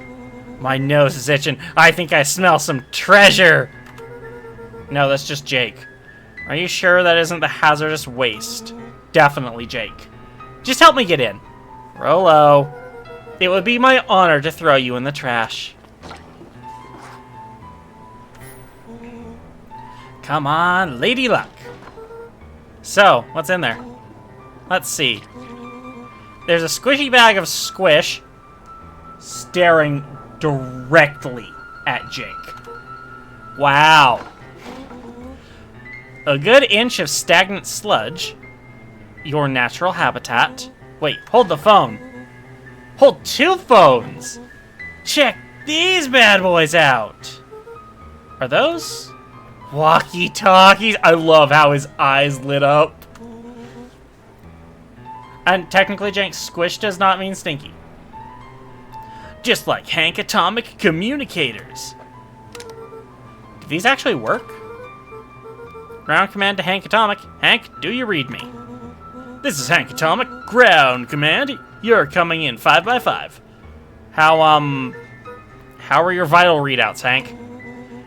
My nose is itching. I think I smell some treasure. No, that's just Jake. Are you sure that isn't the hazardous waste? Definitely Jake. Just help me get in. Rolo. It would be my honor to throw you in the trash. Come on, Lady Luck. So, what's in there? Let's see. There's a squishy bag of squish staring directly at Jake. Wow. A good inch of stagnant sludge. Your natural habitat. Wait, hold the phone. Hold 2 phones. Check these bad boys out. Are those walkie-talkies? I love how his eyes lit up. And technically, Jake, squish does not mean stinky. Just like Hank Atomic Communicators. Do these actually work? Ground command to Hank Atomic. Hank, do you read me? This is Hank Atomic. Ground command. You're coming in 5x5. How are your vital readouts, Hank?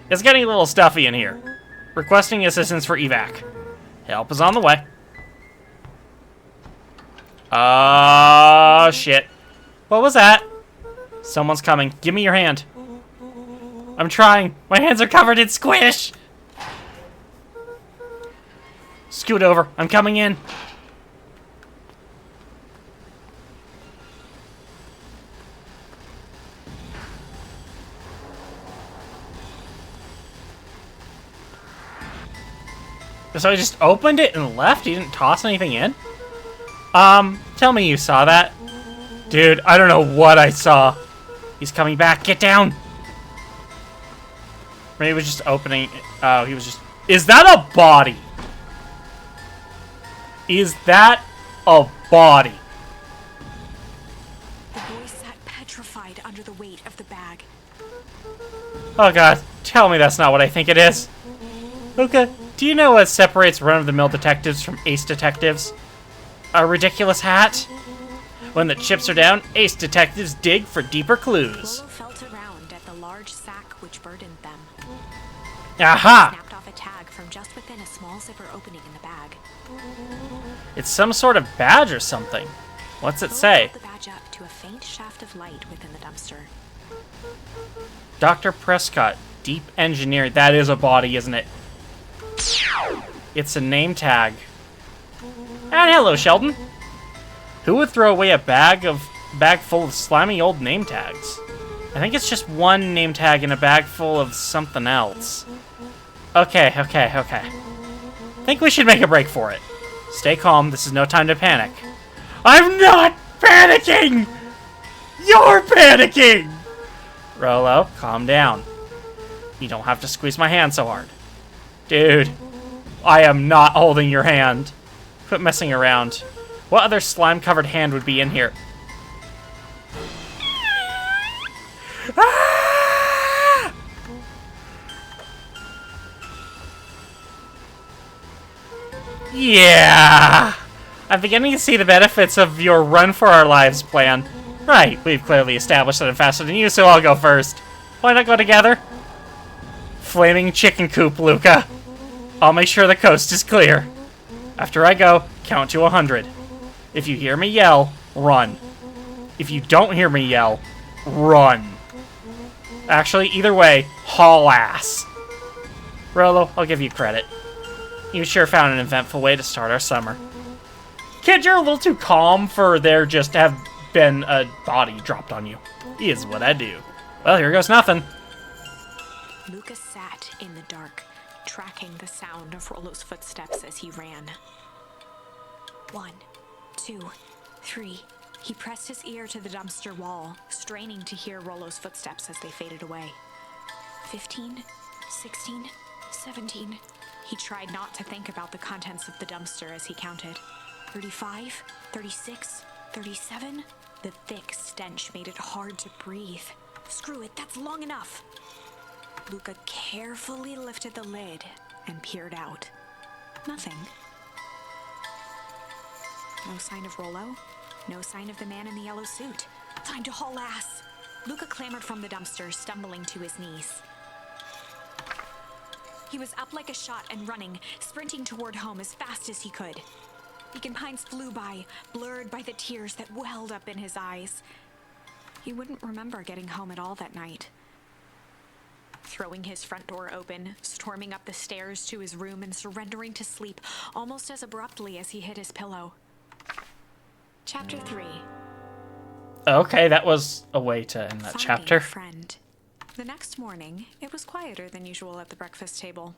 It's getting a little stuffy in here. Requesting assistance for evac. Help is on the way. Oh, shit. What was that? Someone's coming. Give me your hand. I'm trying. My hands are covered in squish. Scoot over. I'm coming in. So he just opened it and left? He didn't toss anything in? Tell me you saw that. Dude, I don't know what I saw. He's coming back. Get down! Maybe he was just opening... Oh, he was just... Is that a body? Is that a body? The boy sat petrified under the weight of the bag. Oh god, tell me that's not what I think it is. Okay. Do you know what separates run-of-the-mill detectives from ace detectives? A ridiculous hat? When the chips are down, ace detectives dig for deeper clues. Rolo felt around at the large sack which burdened them. Aha! Snapped off a tag from just within a small zipper opening in the bag. It's some sort of badge or something. What's it say? Held the badge up to a faint shaft of light within the dumpster. Dr. Prescott, deep engineer. That is a body, isn't it? It's a name tag. And hello, Sheldon. Who would throw away a bag full of slimy old name tags? I think it's just one name tag in a bag full of something else. Okay. Think we should make a break for it. Stay calm. This is no time to panic. I'm not panicking! You're panicking! Rolo, calm down. You don't have to squeeze my hand so hard. Dude, I am not holding your hand. Quit messing around. What other slime-covered hand would be in here? Ah! Yeah! I'm beginning to see the benefits of your run for our lives plan. Right, we've clearly established that I'm faster than you, so I'll go first. Why not go together? Flaming chicken coop, Luca. I'll make sure the coast is clear. After I go, count to 100. If you hear me yell, run. If you don't hear me yell, run. Actually, either way, haul ass. Rolo, I'll give you credit. You sure found an eventful way to start our summer. Kid, you're a little too calm for there just to have been a body dropped on you. Is what I do. Well, here goes nothing. Lucas sat in the dark, tracking the sound of Rollo's footsteps as he ran. 1, 2, 3. He pressed his ear to the dumpster wall, straining to hear Rollo's footsteps as they faded away. 15, 16, 17. He tried not to think about the contents of the dumpster as he counted. 35, 36, 37. The thick stench made it hard to breathe. Screw it, that's long enough. Luca carefully lifted the lid and peered out. Nothing. No sign of Rollo. No sign of the man in the yellow suit. Time to haul ass. Luca clambered from the dumpster, stumbling to his knees. He was up like a shot and running, sprinting toward home as fast as he could. Beacon Pines flew by, blurred by the tears that welled up in his eyes. He wouldn't remember getting home at all that night. Throwing his front door open, storming up the stairs to his room, and surrendering to sleep almost as abruptly as he hit his pillow. Chapter 3. Okay, that was a way to end that Finding chapter. a friend. The next morning, it was quieter than usual at the breakfast table.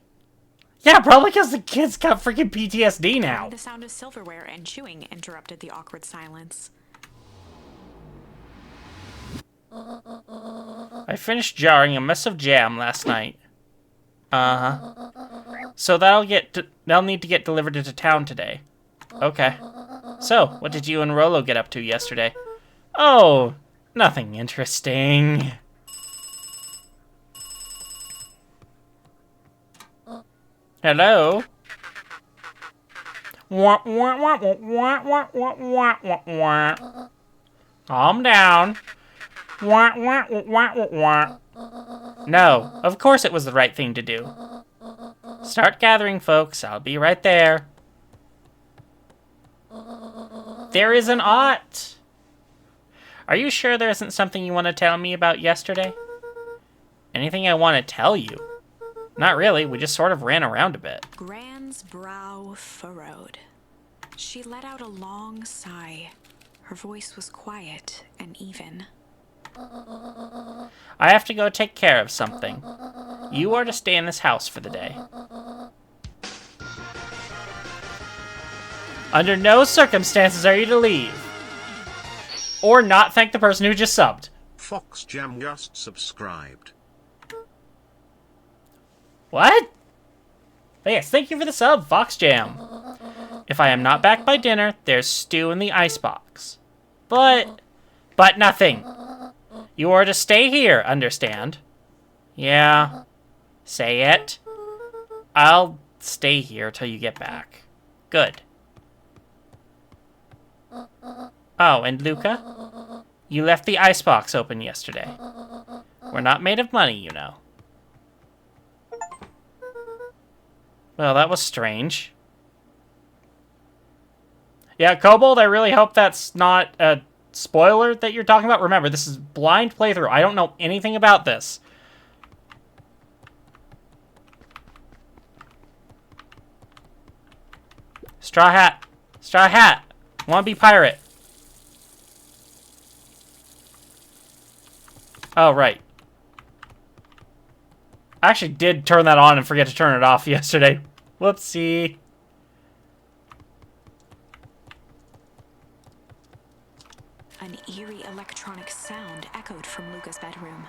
Yeah, probably because the kids got freaking PTSD now. The sound of silverware and chewing interrupted the awkward silence. I finished jarring a mess of jam last night. So that'll need to get delivered into town today. Okay. So, what did you and Rollo get up to yesterday? Oh, nothing interesting. Hello? Calm down. No, of course it was the right thing to do. Start gathering, folks. I'll be right there. There is an ought. Are you sure there isn't something you want to tell me about yesterday? Anything I want to tell you? Not really, we just sort of ran around a bit. Gran's brow furrowed. She let out a long sigh. Her voice was quiet and even. I have to go take care of something. You are to stay in this house for the day. Under no circumstances are you to leave. Or not thank the person who just subbed. Fox Jam just subscribed. What? Yes, thank you for the sub, Fox Jam. If I am not back by dinner, there's stew in the icebox. But nothing. You are to stay here, understand? Yeah. Say it. I'll stay here till you get back. Good. Oh, and Luca? You left the icebox open yesterday. We're not made of money, you know. Well, that was strange. Yeah, Kobold, I really hope that's not a spoiler that you're talking about. Remember, this is blind playthrough. I don't know anything about this. Straw Hat. Straw Hat. Wanna be pirate. Oh, right. I actually did turn that on and forget to turn it off yesterday. Whoopsie. An eerie electronic sound echoed from Luca's bedroom.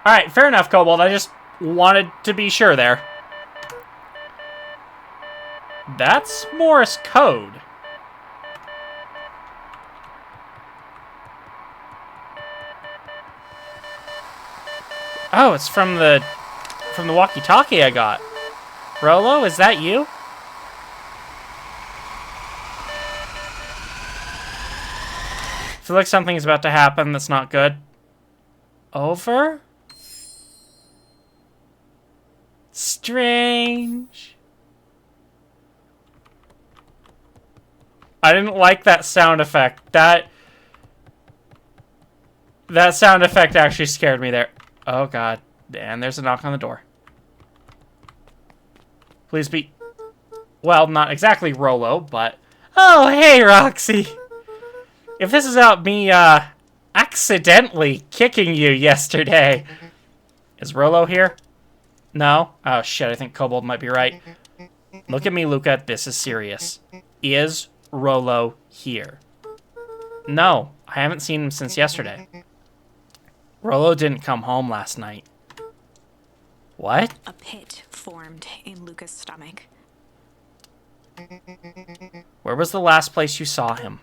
Alright, fair enough, Kobold. I just wanted to be sure there. That's Morse code. Oh, it's from the walkie-talkie I got. Rolo, is that you? I feel like something's about to happen that's not good. Over? Strange. I didn't like that sound effect. That sound effect actually scared me there. Oh god. And there's a knock on the door. Please be... Well, not exactly Rolo, but... Oh, hey, Roxy! If this is about me, accidentally kicking you yesterday... Is Rolo here? No? Oh, shit, I think Kobold might be right. Look at me, Luca. This is serious. Is Rolo here? No, I haven't seen him since yesterday. Rolo didn't come home last night. What? A pit formed in Luca's stomach. Where was the last place you saw him?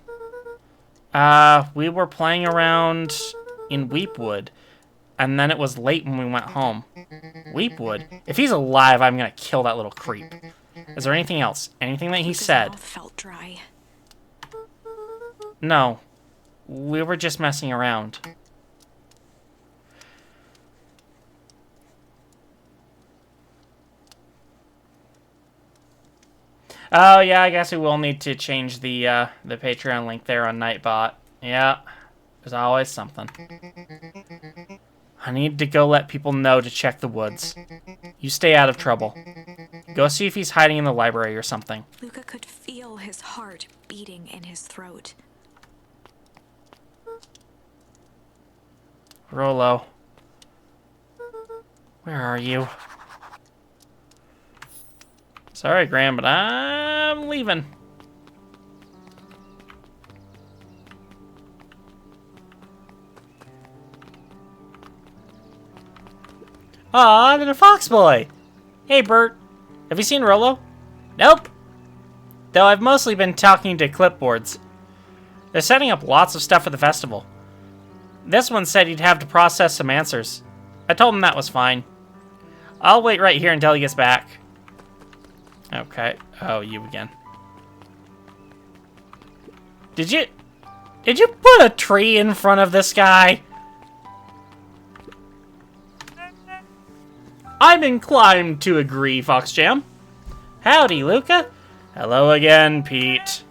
We were playing around in Weepwood, and then it was late when we went home. Weepwood? If he's alive, I'm gonna kill that little creep. Is there anything else? Anything that he Luca's said? mouth felt dry. No. We were just messing around. Oh, yeah, I guess we will need to change the Patreon link there on Nightbot. Yeah, there's always something. I need to go let people know to check the woods. You stay out of trouble. Go see if he's hiding in the library or something. Luca could feel his heart beating in his throat. Rolo. Where are you? Sorry, Graham, but I'm leaving. Aw, little fox boy. Hey, Bert. Have you seen Rolo? Nope. Though I've mostly been talking to clipboards. They're setting up lots of stuff for the festival. This one said he'd have to process some answers. I told him that was fine. I'll wait right here until he gets back. Okay. Oh, you again. Did you put a tree in front of this guy? I'm inclined to agree, Foxjam. Howdy, Luca. Hello again, Pete.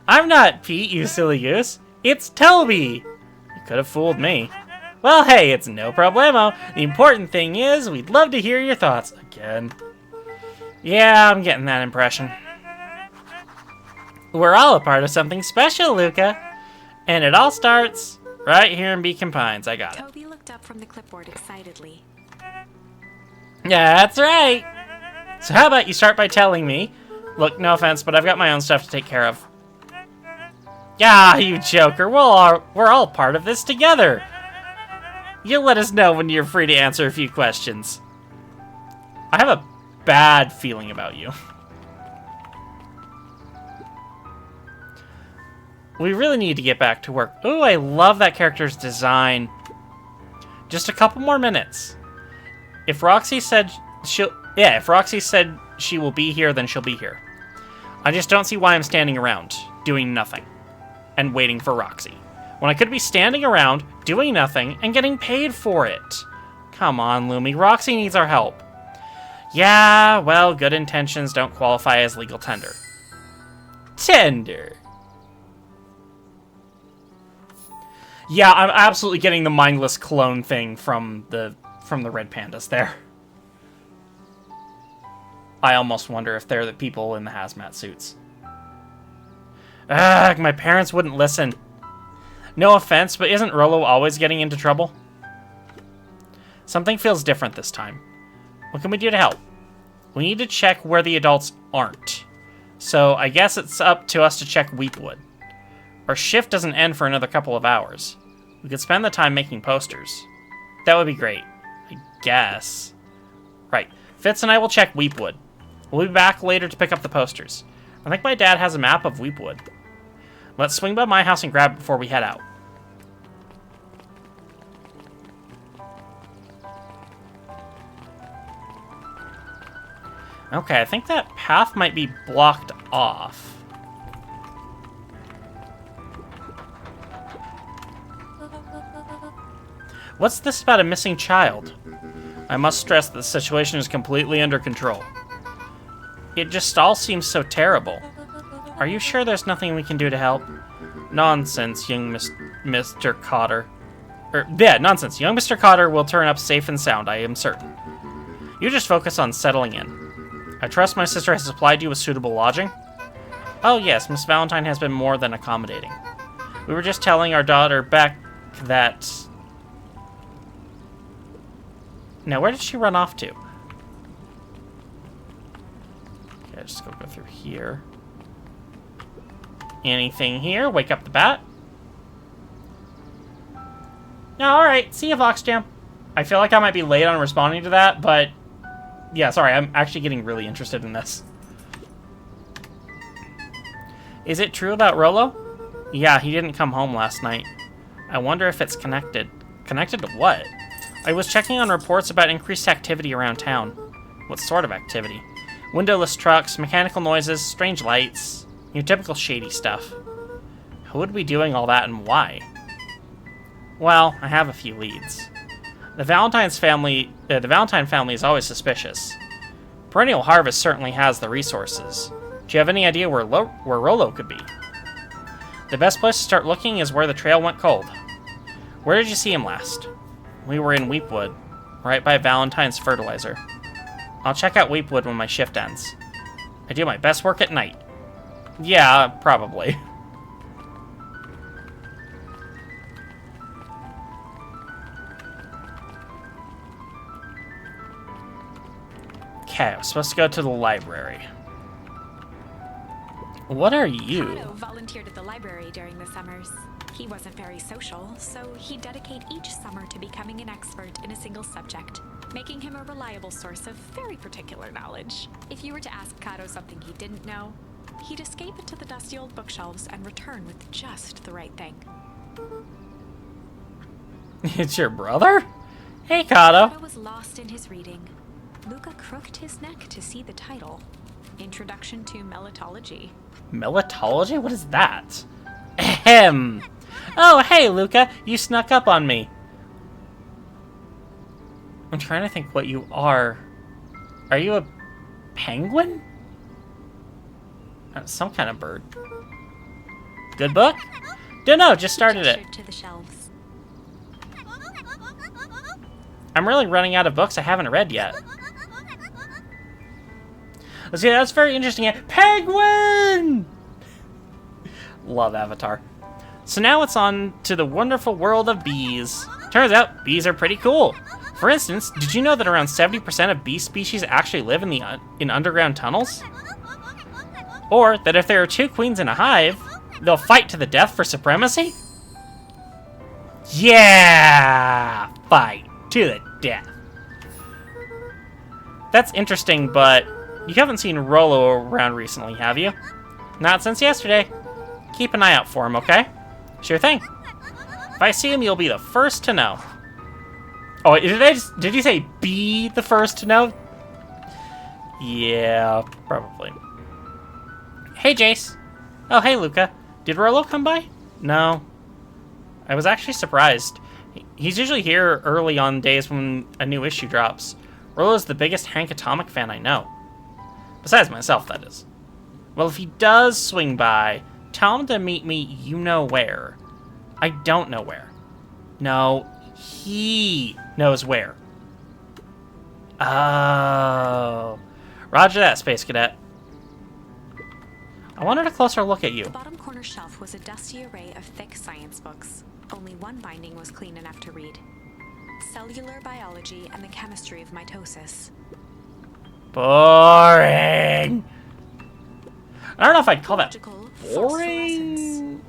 I'm not Pete, you silly goose. It's Toby. You could have fooled me. Well, hey, it's no problemo. The important thing is, we'd love to hear your thoughts again. Yeah, I'm getting that impression. We're all a part of something special, Luca. And it all starts right here in Beacon Pines. I got it. Toby looked up from the clipboard excitedly. Yeah, that's right. So how about you start by telling me... Look, no offense, but I've got my own stuff to take care of. Yeah, you joker. We're all part of this together. You'll let us know when you're free to answer a few questions. I have a bad feeling about you. We really need to get back to work. Ooh, I love that character's design. Just a couple more minutes. If Roxy said if Roxy said she will be here, then she'll be here. I just don't see why I'm standing around, doing nothing, and waiting for Roxy, when I could be standing around, doing nothing, and getting paid for it. Come on, Lumi. Roxy needs our help. Yeah, well, good intentions don't qualify as legal tender. Tender. Yeah, I'm absolutely getting the mindless clone thing from the red pandas there. I almost wonder if they're the people in the hazmat suits. Ugh, my parents wouldn't listen. No offense, but isn't Rolo always getting into trouble? Something feels different this time. What can we do to help? We need to check where the adults aren't. So I guess it's up to us to check Weepwood. Our shift doesn't end for another couple of hours. We could spend the time making posters. That would be great. I guess. Right. Fitz and I will check Weepwood. We'll be back later to pick up the posters. I think my dad has a map of Weepwood. Let's swing by my house and grab it before we head out. Okay, I think that path might be blocked off. What's this about a missing child? I must stress that the situation is completely under control. It just all seems so terrible. Are you sure there's nothing we can do to help? Nonsense, young Mr. Cotter. Nonsense. Young Mr. Cotter will turn up safe and sound, I am certain. You just focus on settling in. I trust my sister has supplied you with suitable lodging? Oh yes, Miss Valentine has been more than accommodating. We were just telling our daughter Beck that... Now, where did she run off to? Okay, just go through here. Anything here? Wake up the bat? No, alright. See you, Foxjam. I feel like I might be late on responding to that, but... Yeah, sorry, I'm actually getting really interested in this. Is it true about Rollo? Yeah, he didn't come home last night. I wonder if it's connected. Connected to what? I was checking on reports about increased activity around town. What sort of activity? Windowless trucks, mechanical noises, strange lights. Your typical shady stuff. Who would be doing all that and why? Well, I have a few leads. The Valentine family is always suspicious. Perennial Harvest certainly has the resources. Do you have any idea where Rollo could be? The best place to start looking is where the trail went cold. Where did you see him last? We were in Weepwood, right by Valentine's fertilizer. I'll check out Weepwood when my shift ends. I do my best work at night. Yeah, probably. Okay, I'm supposed to go to the library. What are you? Otto volunteered at the library during the summers. He wasn't very social, so he'd dedicate each summer to becoming an expert in a single subject, making him a reliable source of very particular knowledge. If you were to ask Kato something he didn't know, he'd escape into the dusty old bookshelves and return with just the right thing. It's your brother? Hey, Kato. Kato was lost in his reading. Luca crooked his neck to see the title. Introduction to Melitology. Melitology? What is that? Ahem. Oh, hey, Luca. You snuck up on me. I'm trying to think what you are. Are you a penguin? Some kind of bird. Good book? Don't know, just started it. To the shelves. I'm really running out of books I haven't read yet. Let's see, that's very interesting. Penguin! Love Avatar. So now it's on to the wonderful world of bees. Turns out, bees are pretty cool. For instance, did you know that around 70% of bee species actually live in underground tunnels? Or that if there are two queens in a hive, they'll fight to the death for supremacy? Yeah! Fight to the death. That's interesting, but you haven't seen Rollo around recently, have you? Not since yesterday. Keep an eye out for him, okay? Sure thing. If I see him, you'll be the first to know. Oh, did you say be the first to know? Yeah, probably. Hey, Jace. Oh, hey, Luca. Did Rollo come by? No. I was actually surprised. He's usually here early on days when a new issue drops. Rollo's the biggest Hank Atomic fan I know. Besides myself, that is. Well, if he does swing by, tell him to meet me you know where. I don't know where. No, he knows where. Oh. Roger that, Space Cadet. I wanted a closer look at you. The bottom corner shelf was a dusty array of thick science books. Only one binding was clean enough to read. Cellular Biology and the Chemistry of Mitosis. Boring. I don't know if I'd call that Boring.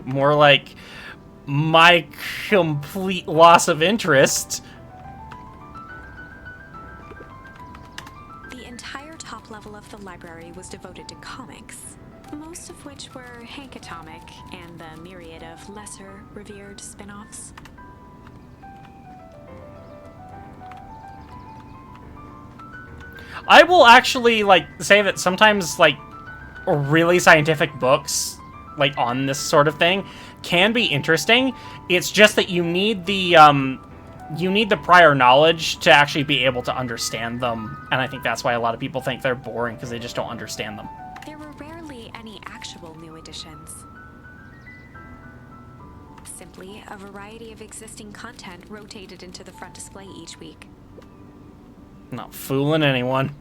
More like my complete loss of interest. The entire top level of the library was devoted to comics, most of which were Hank Atomic and the myriad of lesser revered spin-offs. I will actually, like, say that sometimes, like, really scientific books, like, on this sort of thing, can be interesting. It's just that you need the prior knowledge to actually be able to understand them, and I think that's why a lot of people think they're boring, because they just don't understand them. There were rarely any actual new additions. Simply a variety of existing content rotated into the front display each week. Not fooling anyone.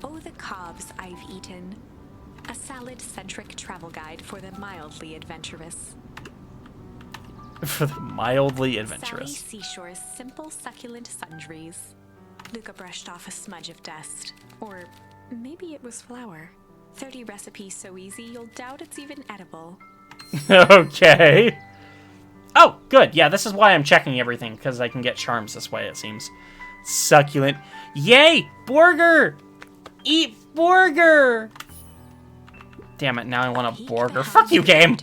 Oh, the cobs I've eaten. A salad-centric travel guide for the mildly adventurous. For the mildly adventurous. Sally Seashore's simple succulent sundries. Luca brushed off a smudge of dust. Or maybe it was flour. 30 recipes so easy you'll doubt it's even edible. Okay. Oh, good. Yeah, this is why I'm checking everything, because I can get charms this way, it seems. Succulent. Yay! Burger! Eat burger! Damn it, now I want a burger. Fuck you, game!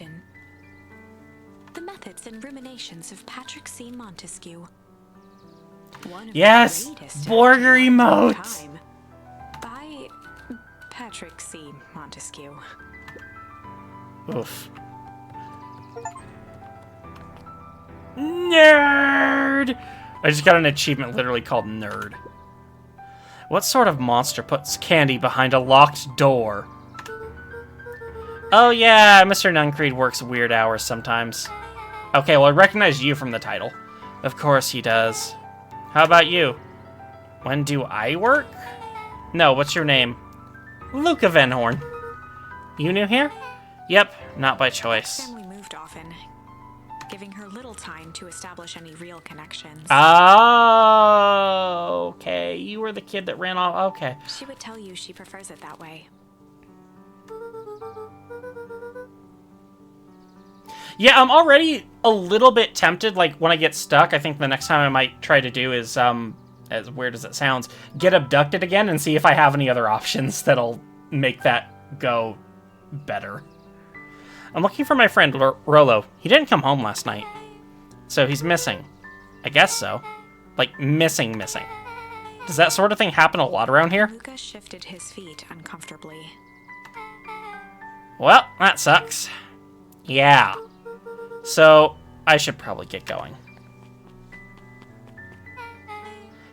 The methods and ruminations of Patrick C. Montesquieu. One of Yes! the greatest Burger actors of all emotes! time. By Patrick C. Montesquieu. Oof. Nerd! I just got an achievement literally called Nerd. What sort of monster puts candy behind a locked door? Oh yeah, Mr. Nuncreed works weird hours sometimes. Okay, well I recognize you from the title. Of course he does. How about you? When do I work? No, what's your name? Luca Van Horn. You new here? Yep, not by choice. Family moved often, giving her little time to establish any real connections. Oh, okay. You were the kid that ran off. Okay. She would tell you she prefers it that way. Yeah, I'm already a little bit tempted. Like, when I get stuck, I think the next time I might try to do is, as weird as it sounds, get abducted again and see if I have any other options that'll make that go better. I'm looking for my friend, Rolo. He didn't come home last night. So he's missing. I guess so. Like, missing. Does that sort of thing happen a lot around here? Luca shifted his feet uncomfortably. Well, that sucks. Yeah. So, I should probably get going.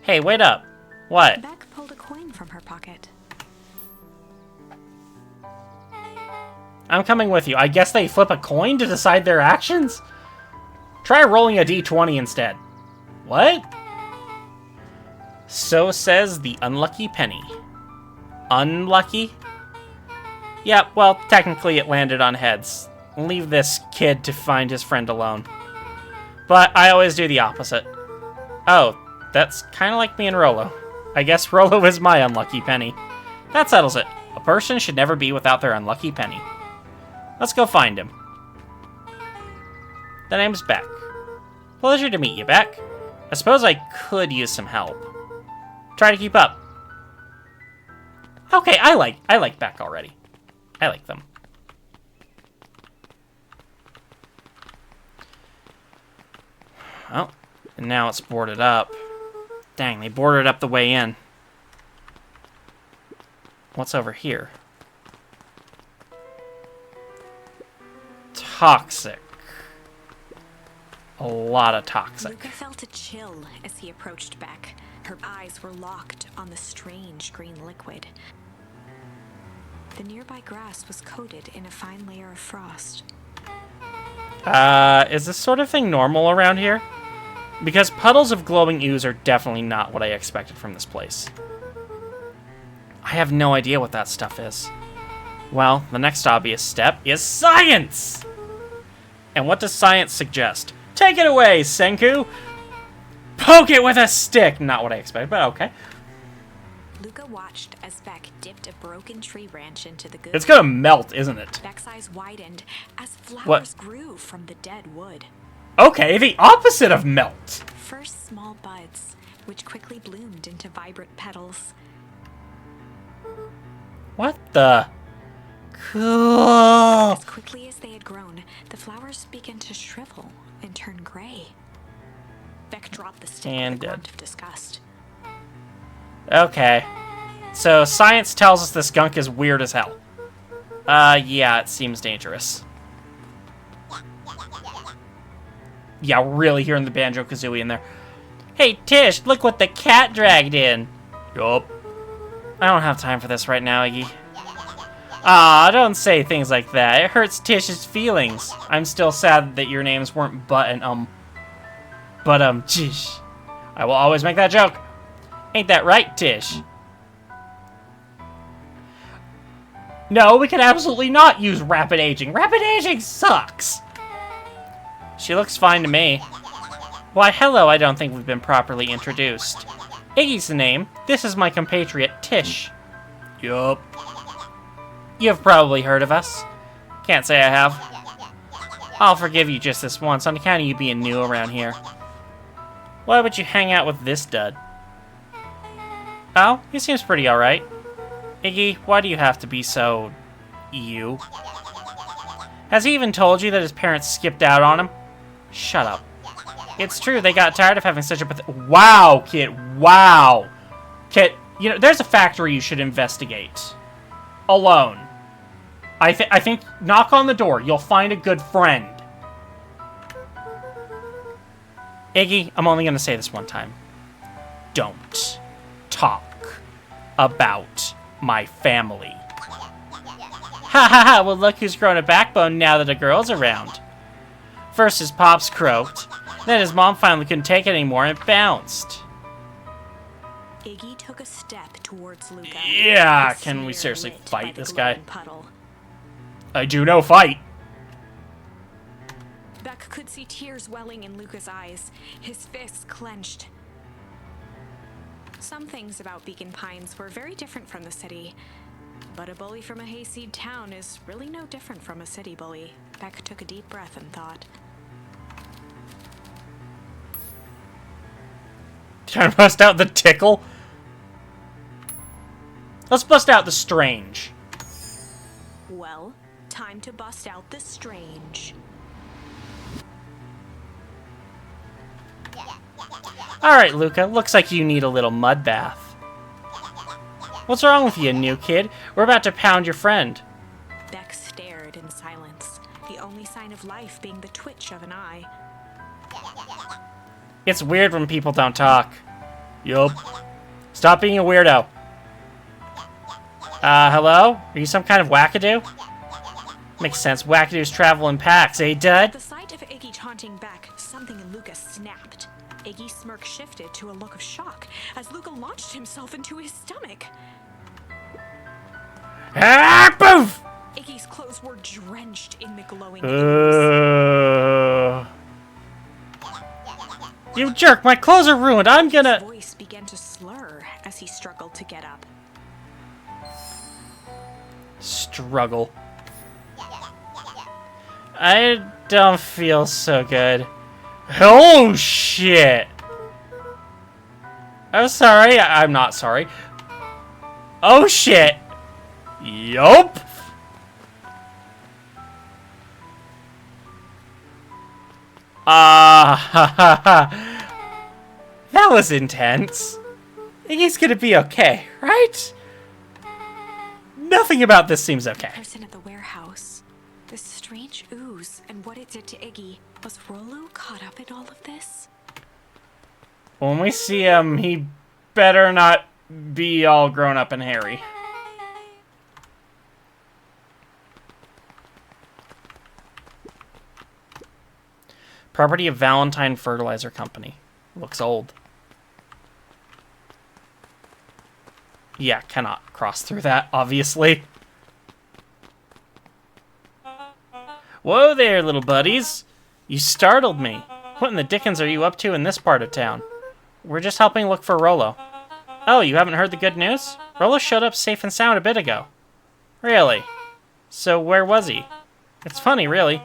Hey, wait up. What? Beck pulled a coin from her pocket. I'm coming with you. I guess they flip a coin to decide their actions? Try rolling a d20 instead. What? So says the unlucky penny. Unlucky? Yeah, well, technically it landed on heads. Leave this kid to find his friend alone. But I always do the opposite. Oh, that's kind of like me and Rolo. I guess Rolo is my unlucky penny. That settles it. A person should never be without their unlucky penny. Let's go find him. The name's Beck. Pleasure to meet you, Beck. I suppose I could use some help. Try to keep up. Okay, I like Beck already. I like them. Well, and now it's boarded up. Dang, they boarded up the way in. What's over here? Toxic. A lot of toxic. Luca felt a chill as he approached Beck. Her eyes were locked on the strange green liquid. The nearby grass was coated in a fine layer of frost. Is this sort of thing normal around here? Because puddles of glowing ooze are definitely not what I expected from this place. I have no idea what that stuff is. Well, the next obvious step is science! And what does science suggest? Take it away, Senku! Poke it with a stick! Not what I expected, but okay. Luca watched as Beck dipped a broken tree branch into the goo. It's gonna melt, isn't it? Beck's eyes widened as flowers What? grew from the dead wood. Okay, the opposite of melt. First small buds, which quickly bloomed into vibrant petals. What the? Cool. As quickly as they had grown, the flowers began to shrivel and turn gray. Beck dropped the stick And with a dead. grunt of disgust. Okay. So, science tells us this gunk is weird as hell. Yeah, it seems dangerous. Yeah, really hearing the Banjo-Kazooie in there. Hey, Tish, look what the cat dragged in. Yup. I don't have time for this right now, Iggy. Ah, don't say things like that. It hurts Tish's feelings. I'm still sad that your names weren't Butt and But, Tish. I will always make that joke. Ain't that right, Tish? No, we can absolutely not use rapid aging. Rapid aging sucks. She looks fine to me. Why, hello, I don't think we've been properly introduced. Iggy's the name. This is my compatriot, Tish. Yup. You've probably heard of us. Can't say I have. I'll forgive you just this once on account of you being new around here. Why would you hang out with this dud? Oh, he seems pretty alright. Iggy, why do you have to be so... you? Has he even told you that his parents skipped out on him? Shut up. It's true, they got tired of having such a wow, Kit, wow. Kit, you know, there's a factory you should investigate. Alone. I think, knock on the door, you'll find a good friend. Iggy, I'm only gonna say this one time. Don't talk about my family. Ha ha ha, well look who's grown a backbone now that a girl's around. First his pops croaked, then his mom finally couldn't take it anymore and bounced. Iggy took a step towards Luca. Yeah, can we seriously fight this guy? I do no fight. Beck could see tears welling in Luca's eyes, his fists clenched. Some things about Beacon Pines were very different from the city, but a bully from a hayseed town is really no different from a city bully. Beck took a deep breath and thought. Trying to bust out the tickle? Let's bust out the strange. Well, time to bust out the strange. Alright, Luca, looks like you need a little mud bath. What's wrong with you, new kid? We're about to pound your friend. Beck stared in silence, the only sign of life being the twitch of an eye. It's weird when people don't talk. Yup. Stop being a weirdo. Hello? Are you some kind of wackadoo? Makes sense. Wackadoos travel in packs, eh, dud? At the sight of Iggy taunting Beck, something in Luca snapped. Iggy's smirk shifted to a look of shock as Luca launched himself into his stomach. Ah, poof! Iggy's clothes were drenched in the glowing You jerk! My clothes are ruined! I'm gonna... His voice began to slur as he struggled to get up. Struggle. I don't feel so good. Oh, shit! I'm sorry. I'm not sorry. Oh, shit! Yup! That was intense. I think he's gonna be okay, right? Nothing about this seems okay. Person at the warehouse. This strange ooze and what it did to Iggy. Was Rollo caught up in all of this? When we see him, he better not be all grown up and hairy. Property of Valentine Fertilizer Company. Looks old. Yeah, cannot cross through that, obviously. Whoa there, little buddies. You startled me. What in the dickens are you up to in this part of town? We're just helping look for Rollo. Oh, you haven't heard the good news? Rollo showed up safe and sound a bit ago. Really? So where was he? It's funny, really.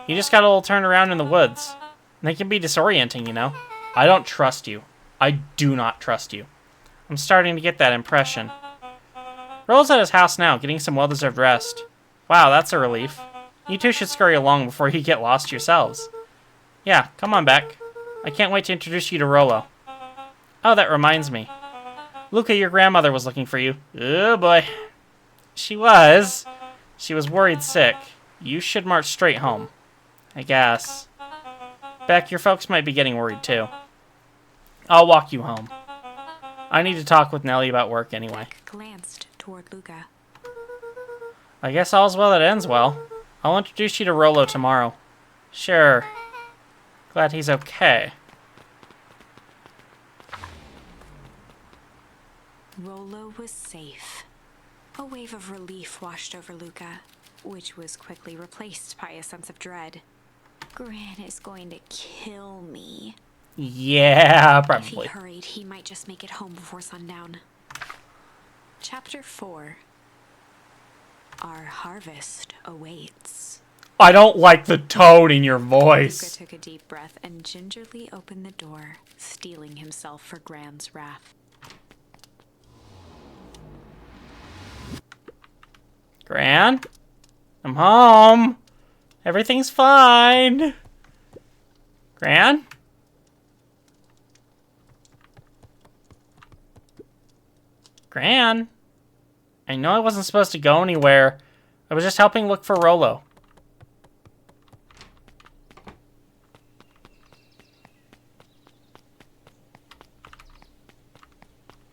He just got a little turned around in the woods. And they can be disorienting, you know. I don't trust you. I do not trust you. I'm starting to get that impression. Rollo's at his house now, getting some well-deserved rest. Wow, that's a relief. You two should scurry along before you get lost yourselves. Yeah, come on, Beck. I can't wait to introduce you to Rollo. Oh, that reminds me. Luca, your grandmother was looking for you. Oh, boy. She was. She was worried sick. You should march straight home. I guess. Beck, your folks might be getting worried, too. I'll walk you home. I need to talk with Nellie about work anyway. Beck glanced toward Luca. I guess all's well that ends well. I'll introduce you to Rollo tomorrow. Sure. Glad he's okay. Rollo was safe. A wave of relief washed over Luca, which was quickly replaced by a sense of dread. Gran is going to kill me. Yeah, If probably. he hurried, he might just make it home before sundown. Chapter 4. Our harvest awaits. I don't like the tone in your Luca voice. took a deep breath and gingerly opened the door, steeling himself for Gran's wrath. Gran? I'm home. Everything's fine. Gran? Gran? I know I wasn't supposed to go anywhere. I was just helping look for Rollo.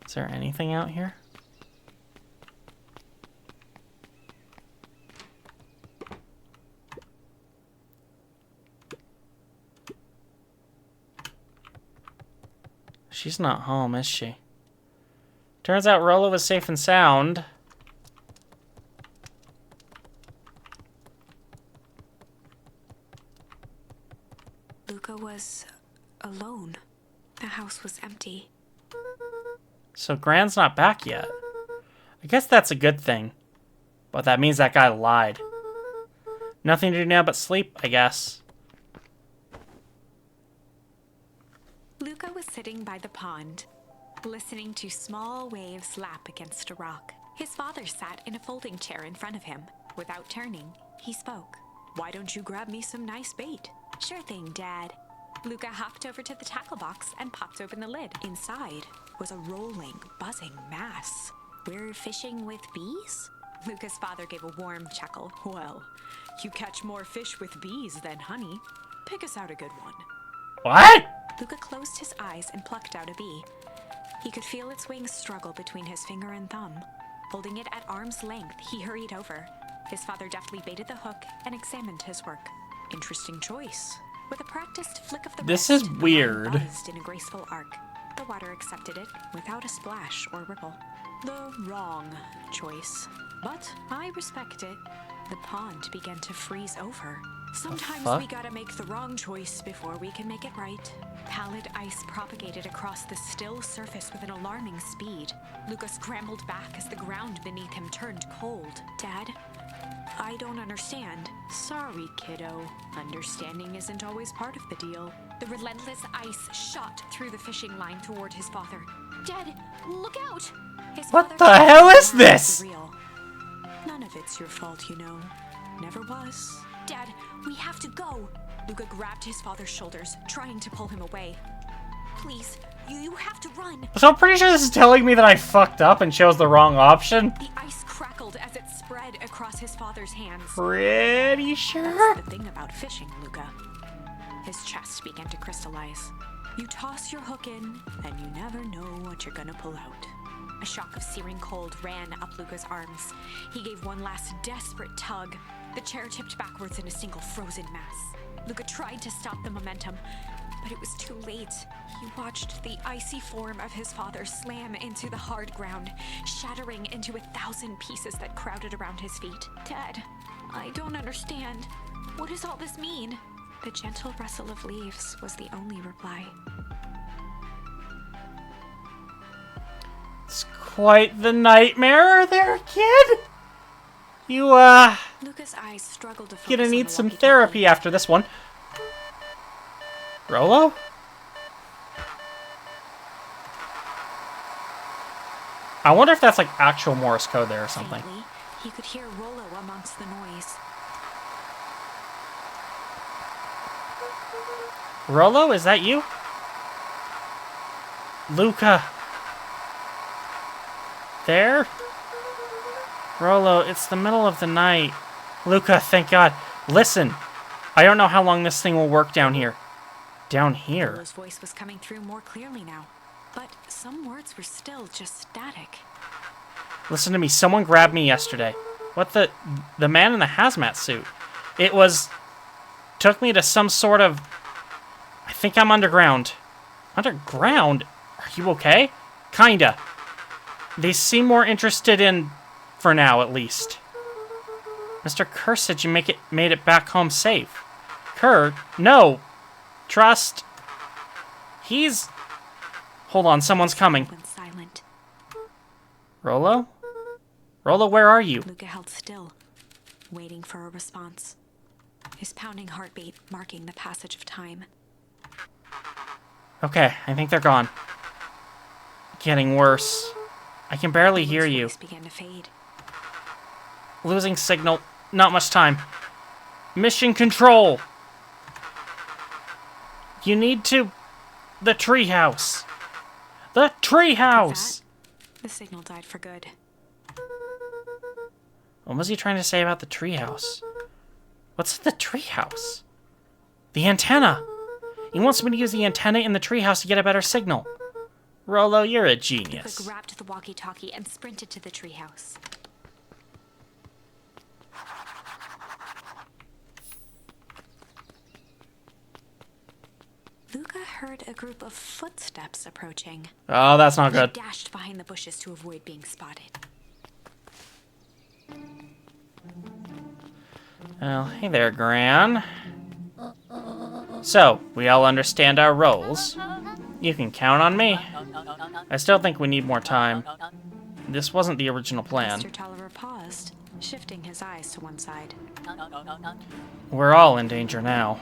Is there anything out here? She's not home, is she? Turns out Rollo was safe and sound. Luca was alone. The house was empty. So Gran's not back yet. I guess that's a good thing. But that means that guy lied. Nothing to do now but sleep, I guess. Luca was sitting by the pond, listening to small waves lap against a rock. His father sat in a folding chair in front of him. Without turning, he spoke. "Why don't you grab me some nice bait?" "Sure thing, Dad." Luca hopped over to the tackle box and popped open the lid. Inside was a rolling, buzzing mass. "We're fishing with bees?" Luca's father gave a warm chuckle. "Well, you catch more fish with bees than honey. Pick us out a good one." What? Luca closed his eyes and plucked out a bee. He could feel its wings struggle between his finger and thumb. Holding it at arm's length, he hurried over. His father deftly baited the hook and examined his work. "Interesting choice." With a practiced flick of the This wrist, is the line weird. buzzed in a graceful arc. The water accepted it without a splash or ripple. The wrong choice. But I respect it. The pond began to freeze over. Sometimes fuck? we gotta make the wrong choice before we can make it right. Pallid ice propagated across the still surface with an alarming speed. Luca scrambled back as the ground beneath him turned cold. "Dad, I don't understand." "Sorry, kiddo. Understanding isn't always part of the deal." The relentless ice shot through the fishing line toward his father. "Dad, look out!" His What father the hell is turned this? surreal. "None of it's your fault, you know. Never was." "Dad, we have to go." Luca grabbed his father's shoulders, trying to pull him away. "Please, you have to run." So I'm pretty sure this is telling me that I fucked up and chose the wrong option. The ice crackled as it spread across his father's hands. Pretty sure. That's the thing about fishing, Luca. His chest began to crystallize. You toss your hook in, and you never know what you're gonna pull out. A shock of searing cold ran up Luca's arms. He gave one last desperate tug. The chair tipped backwards in a single frozen mass. Luca tried to stop the momentum, but it was too late. He watched the icy form of his father slam into the hard ground, shattering into 1,000 pieces that crowded around his feet. "Dad, I don't understand. What does all this mean?" The gentle rustle of leaves was the only reply. It's quite the nightmare there, kid. You, Luca's eyes struggled to focus gonna on need the some walkie-talkie. therapy after this one. Rollo? I wonder if that's like actual Morse code there or something. Faintly, he could hear Rollo amongst the noise. Rollo, is that you? Luca. there? Rolo, it's the middle of the night. Luca, thank God. Listen, I don't know how long this thing will work down here. Down here? Rolo's voice was coming through more clearly now, but some words were still just static. Listen to me, someone grabbed me yesterday. What the man in the hazmat suit. It was... took me to some sort of... I think I'm underground. Underground? Are you okay? Kinda. They seem more interested in... for now, at least. Mr. Kerr said you made it back home safe. Kerr? No. Trust. He's... Hold on, someone's coming. Went silent. Rolo? Rolo, where are you? Luca held still, waiting for a response. His pounding heartbeat marking the passage of time. Okay, I think they're gone. Getting worse. I can barely hear you. His voice began to fade. Losing signal. Not much time. Mission control. You need to... The treehouse. The treehouse! The signal died for good. What was he trying to say about the treehouse? What's the treehouse? The antenna! He wants me to use the antenna in the treehouse to get a better signal. Rolo, you're a genius. Luca grabbed the walkie-talkie and sprinted to the treehouse. Luca heard a group of footsteps approaching. Oh, that's not good. He dashed behind the bushes to avoid being spotted. Well, hey there, Gran. So, we all understand our roles. You can count on me. I still think we need more time. This wasn't the original plan. Mr. Tolliver paused, shifting his eyes to one side. We're all in danger now.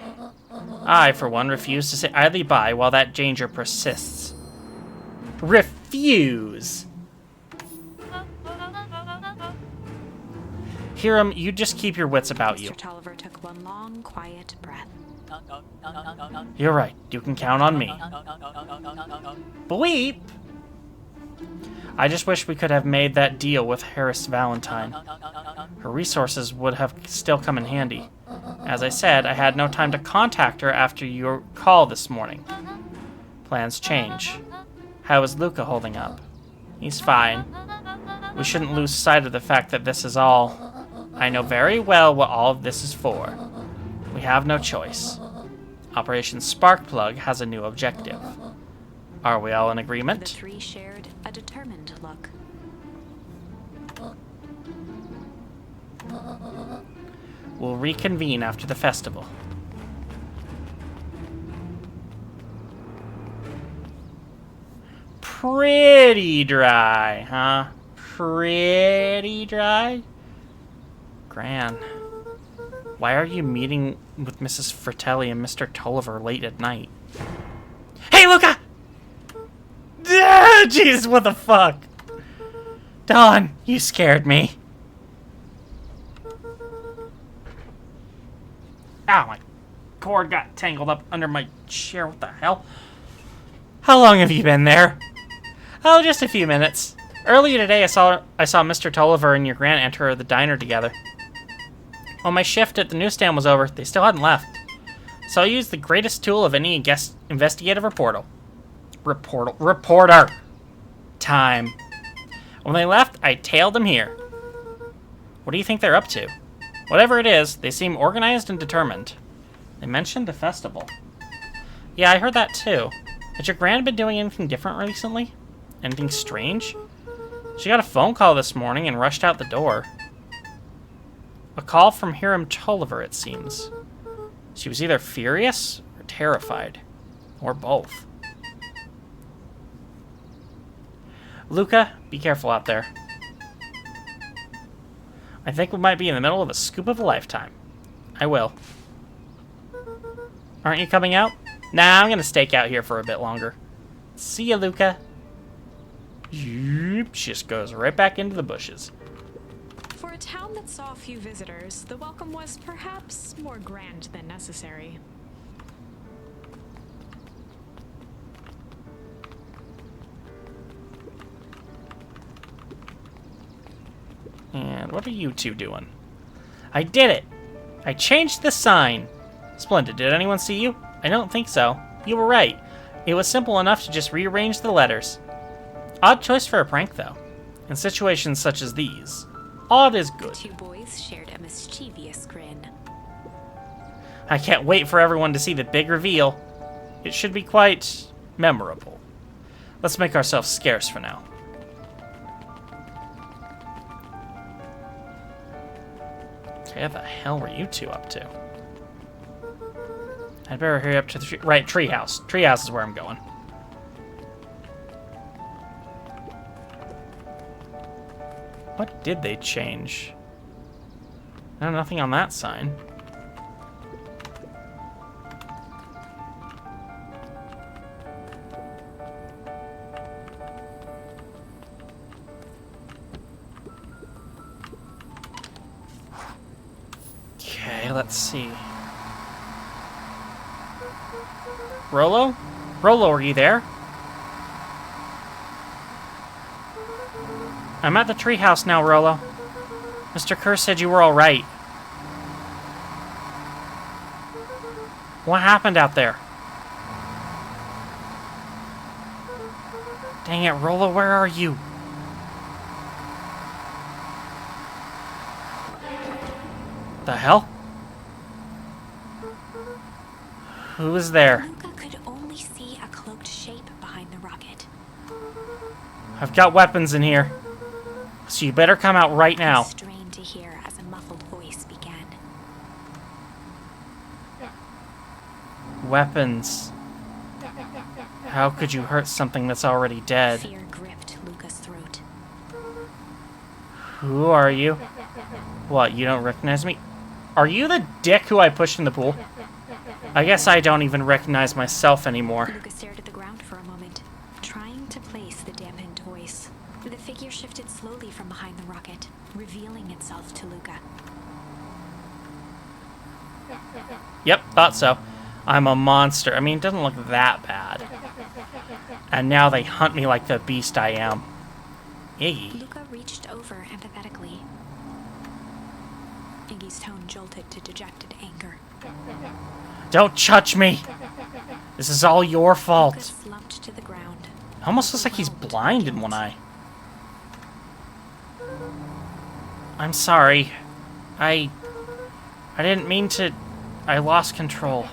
I, for one, refuse to sit idly by while that danger persists. Refuse! Hiram, you just keep your wits about you. Mr. Tolliver took one long, quiet breath. You're right. You can count on me. Bleep! I just wish we could have made that deal with Harris Valentine. Her resources would have still come in handy. As I said, I had no time to contact her after your call this morning. Plans change. How is Luca holding up? He's fine. We shouldn't lose sight of the fact that this is all... I know very well what all of this is for. We have no choice. Operation Sparkplug has a new objective. Are we all in The agreement? three shared a determined look. We'll reconvene after the festival. Pretty dry, huh? Pretty dry? Gran, why are you meeting with Mrs. Fratelli and Mr. Tolliver late at night? Hey, Luca! Ah, Jesus, what the fuck? Dawn, you scared me. Ow, my cord got tangled up under my chair. What the hell? How long have you been there? Oh, just a few minutes. Earlier today, I saw Mr. Tolliver and your Gran enter the diner together. When my shift at the newsstand was over, they still hadn't left. So I used the greatest tool of any investigative reporter time. When they left, I tailed them here. What do you think they're up to? Whatever it is, they seem organized and determined. They mentioned a festival. Yeah, I heard that too. Has your Gran been doing anything different recently? Anything strange? She got a phone call this morning and rushed out the door. A call from Hiram Tolliver, it seems. She was either furious or terrified. Or both. Luca, be careful out there. I think we might be in the middle of a scoop of a lifetime. I will. Aren't you coming out? Nah, I'm gonna stake out here for a bit longer. See ya, Luca. She just goes right back into the bushes. For a town that saw few visitors, the welcome was perhaps more grand than necessary. And what are you two doing? I did it! I changed the sign! Splendid. Did anyone see you? I don't think so. You were right. It was simple enough to just rearrange the letters. Odd choice for a prank, though. In situations such as these, odd is good. The two boys shared a mischievous grin. I can't wait for everyone to see the big reveal. It should be quite memorable. Let's make ourselves scarce for now. Okay, what the hell were you two up to? I'd better hurry up to the treehouse. Treehouse is where I'm going. What did they change? No, nothing on that sign. Okay, let's see. Rollo? Rollo, are you there? I'm at the treehouse now, Rollo. Mr. Kerr said you were all right. What happened out there? Dang it, Rollo, where are you? The hell? Who is there? Luca could only see a cloaked shape behind the rocket. I've got weapons in here. So you better come out right now. He strained to hear as a muffled voice began. Weapons. How could you hurt something that's already dead? Fear gripped Luca's throat. Who are you? What, you don't recognize me? Are you the dick who I pushed in the pool? I guess I don't even recognize myself anymore. Luca stared at the ground for a moment, trying to place the dampened voice. The figure shifted slowly from behind the rocket, revealing itself to Luca. Yep, thought so. I'm a monster. I mean, it doesn't look that bad. And now they hunt me like the beast I am. Iggy. Luca reached over empathetically. Iggy's tone jolted to dejected anger. Don't touch me! This is all your Luca fault. slumped to the ground. Almost looks like he's blind in one eye. I'm sorry. I didn't mean to... I lost control.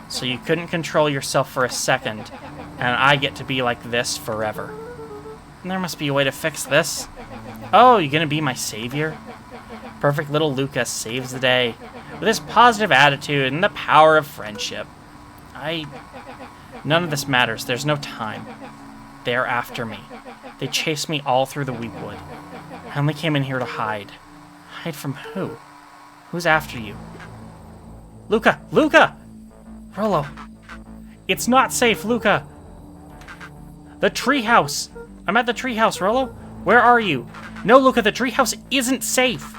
So you couldn't control yourself for a second, and I get to be like this forever. And there must be a way to fix this. Oh, you're gonna be my savior? Perfect little Luca saves the day with his positive attitude and the power of friendship. None of this matters. There's no time. They're after me. They chased me all through the Weepwood. I only came in here to hide. Hide from who? Who's after you? Luca! Luca! Rollo. It's not safe, Luca. The treehouse. I'm at the treehouse, Rollo. Where are you? No, Luca, the treehouse isn't safe.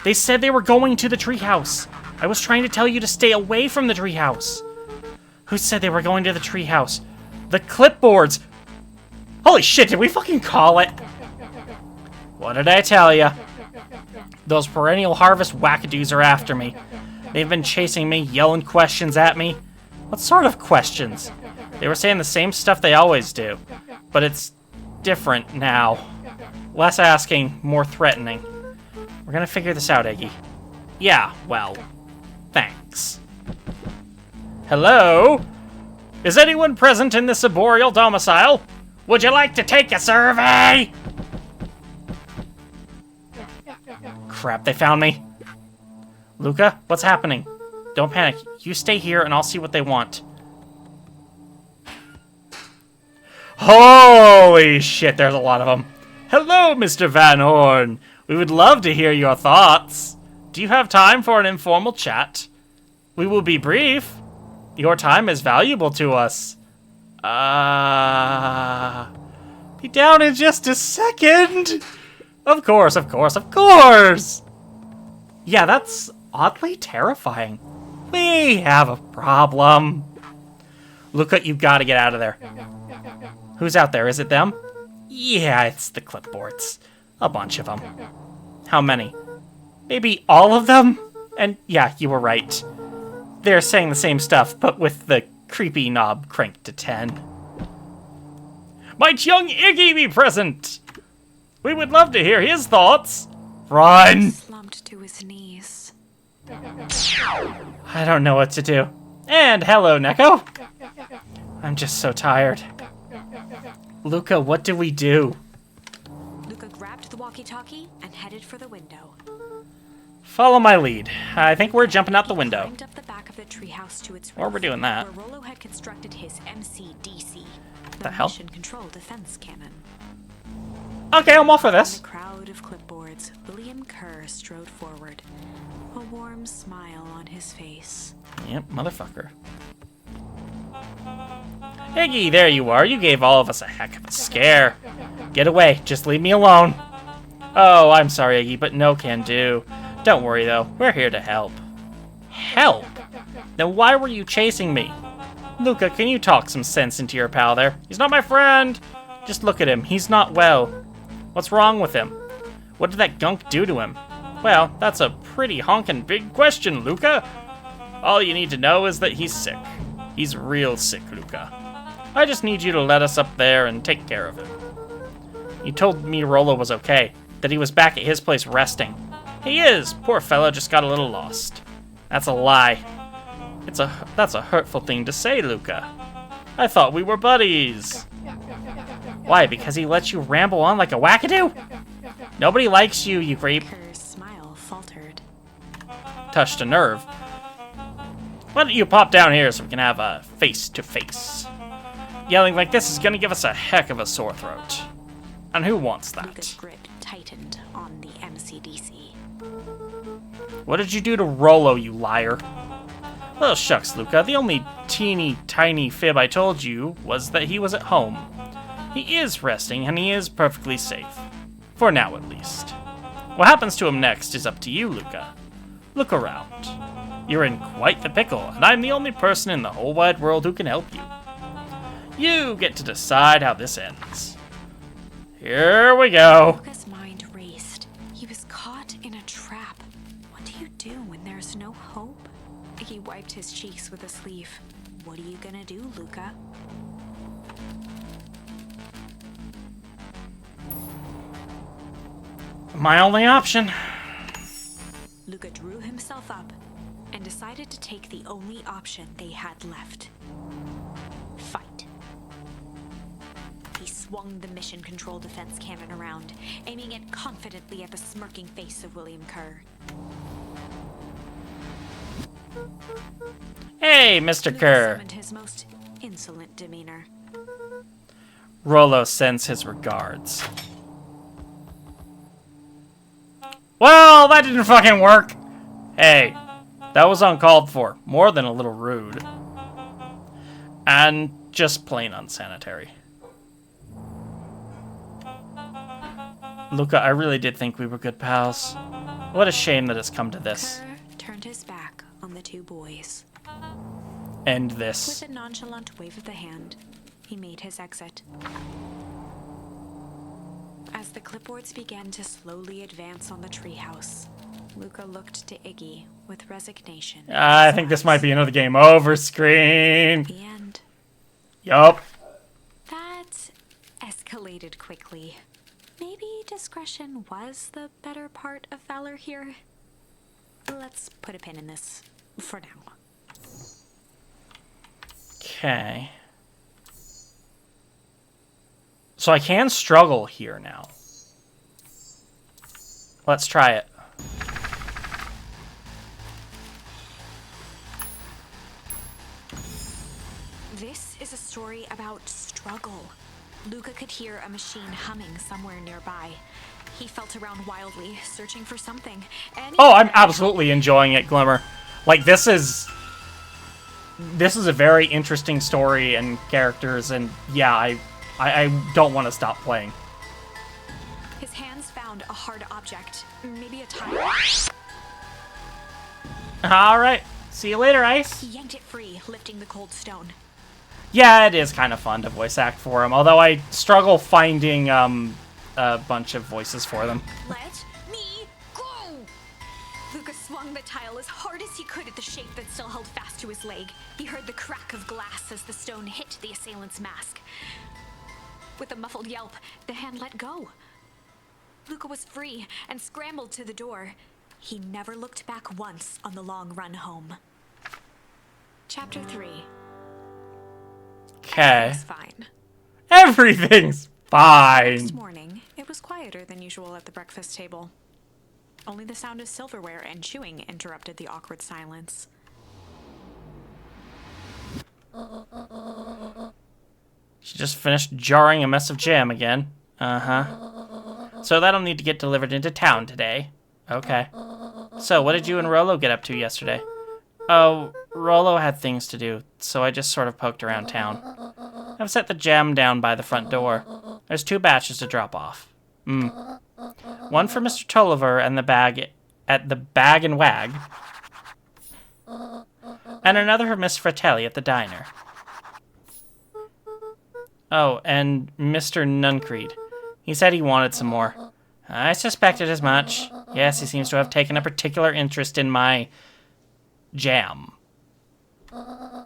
They said they were going to the treehouse. I was trying to tell you to stay away from the treehouse. Who said they were going to the treehouse? The clipboards. Holy shit, did we fucking call it? What did I tell you? Those perennial harvest wackadoos are after me. They've been chasing me, yelling questions at me. What sort of questions? They were saying the same stuff they always do. But it's different now. Less asking, more threatening. We're gonna figure this out, Eggy. Yeah, well, thanks. Hello? Is anyone present in this arboreal domicile? Would you like to take a survey? Crap, they found me. Luca, what's happening? Don't panic. You stay here and I'll see what they want. Holy shit, there's a lot of them. Hello, Mr. Van Horn. We would love to hear your thoughts. Do you have time for an informal chat? We will be brief. Your time is valuable to us. Be down in just a second. Of course, of course, of course. Yeah, that's oddly terrifying. We have a problem. Luca, you've got to get out of there. Who's out there? Is it them? Yeah, it's the clipboards. A bunch of them. How many? Maybe all of them? And yeah, you were right. They're saying the same stuff, but with the creepy knob cranked to 10. Might young Iggy be present? We would love to hear his thoughts. Run! Slumped to his knees. I don't know what to do. And hello, Neko. I'm just so tired. Luca, what do we do? Luca grabbed the walkie-talkie and headed for the window. Follow my lead. I think we're jumping out the window. Climbed up the back of the treehouse to its Or roof, we're doing that. where Rollo had constructed his MCDC, The hell? Mission Control Defense Cannon. Okay, I'm all for In this. a crowd of clipboards, William Kerr strode forward, a warm smile on his face. Yep, motherfucker. Iggy, there you are. You gave all of us a heck of a scare. Get away. Just leave me alone. Oh, I'm sorry, Iggy, but no can do. Don't worry, though. We're here to help. Help? Then why were you chasing me? Luca, can you talk some sense into your pal there? He's not my friend. Just look at him. He's not well. What's wrong with him? What did that gunk do to him? Well, that's a pretty honkin' big question, Luca. All you need to know is that he's sick. He's real sick, Luca. I just need you to let us up there and take care of him. You told me Rollo was okay, that he was back at his place resting. He is. Poor fellow just got a little lost. That's a lie. That's a hurtful thing to say, Luca. I thought we were buddies. Why, because he lets you ramble on like a wackadoo? Nobody likes you, you creep. Kerr's smile faltered. Touched a nerve. Why don't you pop down here so we can have a face-to-face? Yelling like this is gonna give us a heck of a sore throat. And who wants Luca's that? grip tightened on the MCDC. What did you do to Rollo, you liar? Well, shucks, Luca. The only teeny tiny fib I told you was that he was at home. He is resting, and he is perfectly safe. For now, at least. What happens to him next is up to you, Luca. Look around. You're in quite the pickle, and I'm the only person in the whole wide world who can help you. You get to decide how this ends. Here we go. Luca's mind raced. He was caught in a trap. What do you do when there's no hope? He wiped his cheeks with a sleeve. What are you gonna do, Luca? My only option. Luca drew himself up and decided to take the only option they had left. Fight. He swung the Mission Control Defense Cannon around, aiming it confidently at the smirking face of William Kerr. Hey, Mr. Luca Kerr. summoned his most insolent demeanor. Rollo sends his regards. Well, that didn't fucking work. Hey, that was uncalled for. More than a little rude. And just plain unsanitary. Luca, I really did think we were good pals. What a shame that it's come to this. Kerr turned his back on the two boys. End this. With a nonchalant wave of the hand, he made his exit. As the clipboards began to slowly advance on the treehouse, Luca looked to Iggy with resignation. I think this might be another game over screen. The end. Yup. That escalated quickly. Maybe discretion was the better part of valor here. Let's put a pin in this for now. Okay. So I can struggle here now. Let's try it. This is a story about struggle. Luca could hear a machine humming somewhere nearby. He felt around wildly, searching for something. Oh, I'm absolutely enjoying it, Glimmer. Like, this is a very interesting story and characters, and yeah, I don't want to stop playing. His hands found a hard object, maybe a tire. Alright, see you later, Ice. He yanked it free, lifting the cold stone. Yeah, it is kind of fun to voice act for him, although I struggle finding a bunch of voices for them. Let me projectile as hard as he could at the shape that still held fast to his leg. He heard the crack of glass as the stone hit the assailant's mask. With a muffled yelp, the hand let go. Luca was free and scrambled to the door. He never looked back once on the long run home. Chapter 3. Okay. Everything's fine. Everything's fine. Next morning, it was quieter than usual at the breakfast table. Only the sound of silverware and chewing interrupted the awkward silence. She just finished jarring a mess of jam again. Uh-huh. So that'll need to get delivered into town today. Okay. So, what did you and Rollo get up to yesterday? Oh, Rollo had things to do, so I just sort of poked around town. I've set the jam down by the front door. There's 2 batches to drop off. One for Mr. Tolliver and the bag at the Bag and Wag. And another for Miss Fratelli at the diner. Oh, and Mr. Nuncreed. He said he wanted some more. I suspected as much. Yes, he seems to have taken a particular interest in my jam.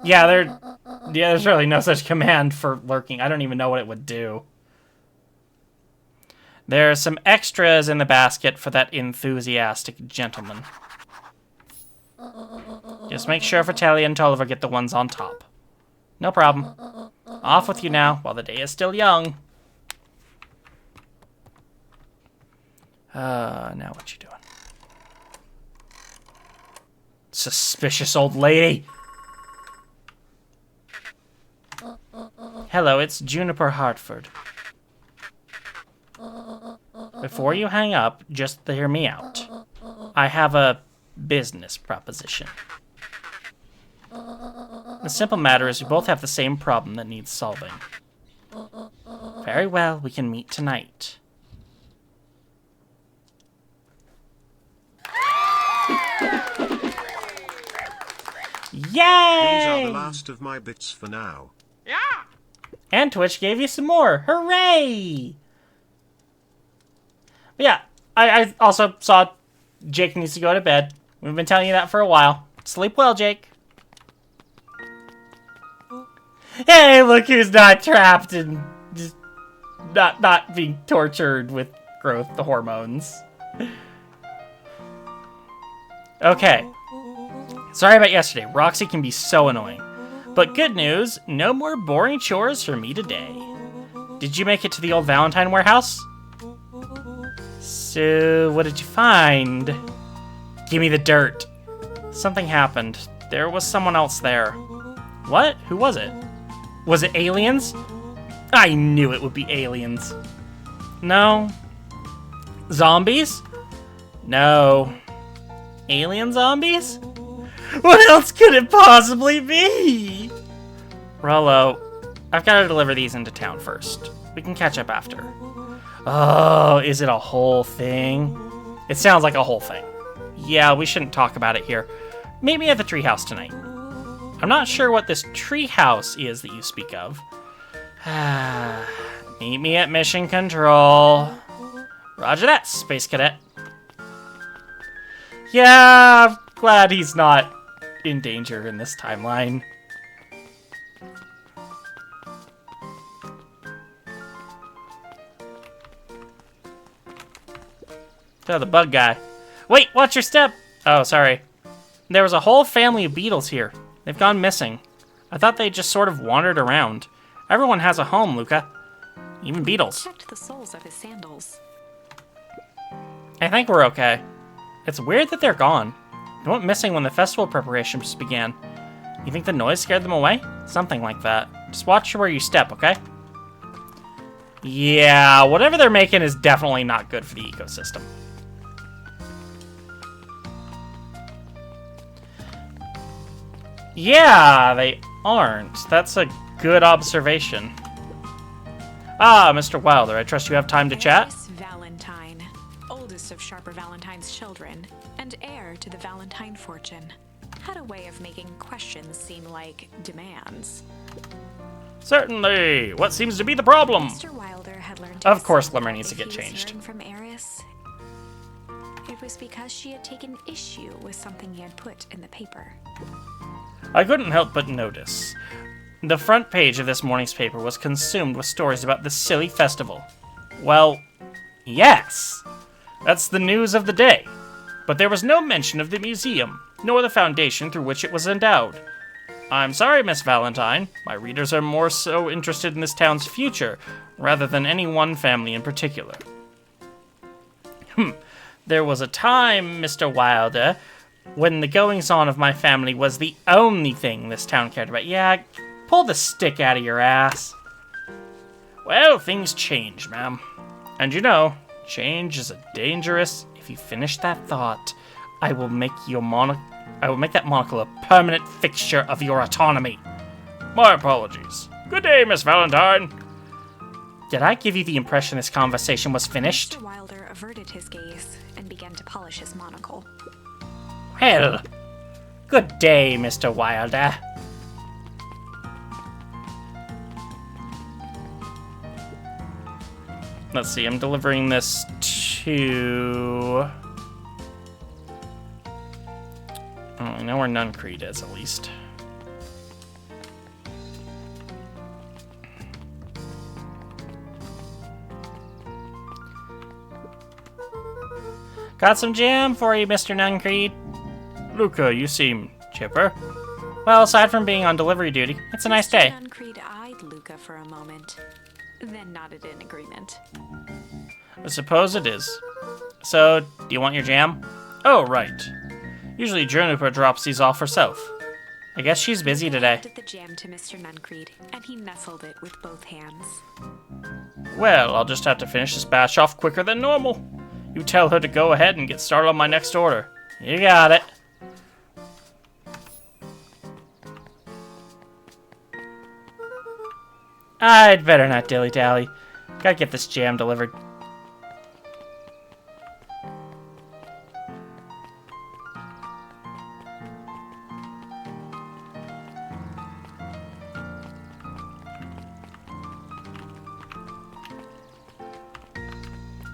Yeah, there's really no such command for lurking. I don't even know what it would do. There are some extras in the basket for that enthusiastic gentleman. Just make sure Fratelli and Tolliver get the ones on top. No problem. Off with you now, while the day is still young. Now what you doing? Suspicious old lady! Hello, it's Juniper Hartford. Before you hang up, just hear me out. I have a business proposition. The simple matter is we both have the same problem that needs solving. Very well, we can meet tonight. These Yay! are the last of my bits for now. And Twitch gave you some more. Hooray! But yeah, I also saw Jake needs to go to bed. We've been telling you that for a while. Sleep well, Jake. Hey, look who's not trapped and just not being tortured with growth hormones. Okay. Sorry about yesterday. Roxy can be so annoying. But good news, no more boring chores for me today. Did you make it to the old Valentine warehouse? So, what did you find? Give me the dirt. Something happened. There was someone else there. What? Who was it? Was it aliens? I knew it would be aliens. No. Zombies? No. Alien zombies? What else could it possibly be? Rollo, I've got to deliver these into town first. We can catch up after. Oh, is it a whole thing? It sounds like a whole thing. Yeah, we shouldn't talk about it here. Maybe at the treehouse tonight. I'm not sure what this treehouse is that you speak of. Meet me at Mission Control. Roger that, Space Cadet. Yeah, I'm glad he's not in danger in this timeline. Oh, the bug guy. Wait, watch your step! Oh, sorry. There was a whole family of beetles here. They've gone missing. I thought they just sort of wandered around. Everyone has a home, Luca. Even beetles. Checked the soles of his sandals. I think we're okay. It's weird that they're gone. They went missing when the festival preparations began. You think the noise scared them away? Something like that. Just watch where you step, okay? Yeah, whatever they're making is definitely not good for the ecosystem. Yeah, they aren't. That's a good observation. Ah, Mr. Wilder, I trust you have time to chat? Miss Valentine, oldest of Sharper Valentine's children, and heir to the Valentine fortune, had a way of making questions seem like demands. Certainly. What seems to be the problem? Mr. Wilder had learned to Of course, accept Limmer needs to if get he was changed. hearing from Eris. It was was because she had taken issue with something he had put in the paper. I couldn't help but notice. The front page of this morning's paper was consumed with stories about this silly festival. Well, yes, that's the news of the day. But there was no mention of the museum, nor the foundation through which it was endowed. I'm sorry, Miss Valentine. My readers are more so interested in this town's future, rather than any one family in particular. There was a time, Mr. Wilder, when the goings-on of my family was the only thing this town cared about. Yeah, pull the stick out of your ass. Well, things change, ma'am. And you know, change is dangerous. If you finish that thought, I will make that monocle a permanent fixture of your autonomy. My apologies. Good day, Miss Valentine. Did I give you the impression this conversation was finished? Mr. Wilder averted his gaze and began to polish his monocle. Well, good day, Mr. Wilder. Let's see, I'm delivering this to... Oh, I know where Nuncreed is, at least. Got some jam for you, Mr. Nuncreed. Luca, you seem chipper. Well, aside from being on delivery duty, it's a nice day. Nuncreed eyed Luca for a moment, then nodded in agreement. I suppose it is. So, do you want your jam? Oh, right. Usually Juniper drops these off herself. I guess she's busy today. He handed the jam to Mr. Nuncreed, and he nestled it with both hands. Well, I'll just have to finish this batch off quicker than normal. You tell her to go ahead and get started on my next order. You got it. I'd better not dilly-dally. Gotta get this jam delivered.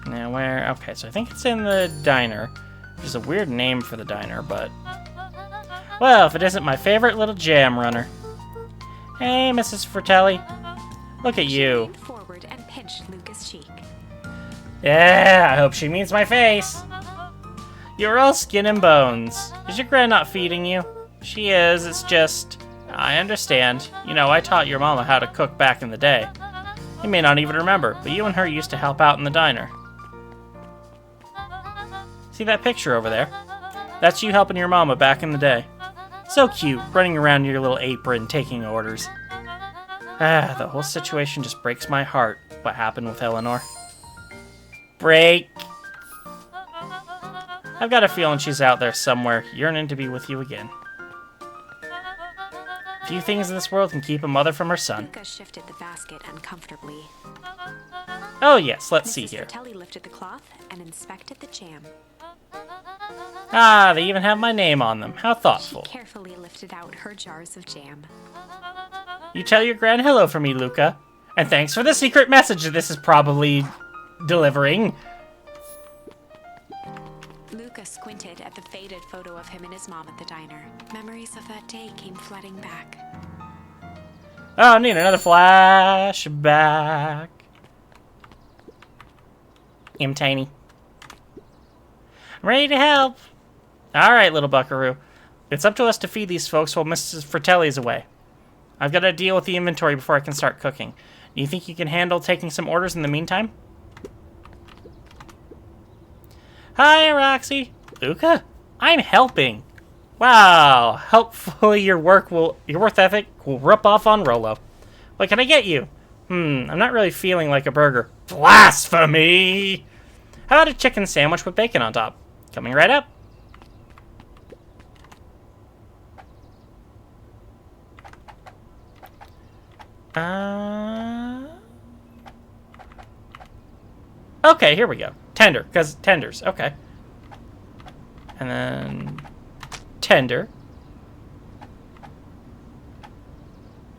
Now where? Okay, so I think it's in the diner, which is a weird name for the diner, but... Well, if it isn't my favorite little jam runner. Hey, Mrs. Fratelli. Look at She you. leaned forward and pinched Luca's cheek. Yeah, I hope she means my face. You're all skin and bones. Is your gran not feeding you? She is, it's just... I understand. You know, I taught your mama how to cook back in the day. You may not even remember, but you and her used to help out in the diner. See that picture over there? That's you helping your mama back in the day. So cute, running around in your little apron, taking orders. Ah, the whole situation just breaks my heart, what happened with Eleanor. Break! I've got a feeling she's out there somewhere, yearning to be with you again. Few things in this world can keep a mother from her son. Luca shifted the basket uncomfortably. Oh yes, let's see Mrs. here. Fratelli lifted the cloth and inspected the jam. Ah, they even have my name on them. How She thoughtful. carefully lifted out her jars of jam. You tell your gran hello for me, Luca. And thanks for the secret message this is probably delivering. Luca squinted at the faded photo of him and his mom at the diner. Memories of that day came flooding back. Oh, I need another flashback. I'm tiny. I'm ready to help. Alright, little buckaroo. It's up to us to feed these folks while Mrs. Fratelli's away. I've got to deal with the inventory before I can start cooking. Do you think you can handle taking some orders in the meantime? Hi, Roxy. Luca? I'm helping. Wow. Hopefully your work ethic will rub off on Rolo. What can I get you? I'm not really feeling like a burger. Blasphemy! How about a chicken sandwich with bacon on top? Coming right up. Okay, here we go. Tender, because tenders. Okay. And then... Tender.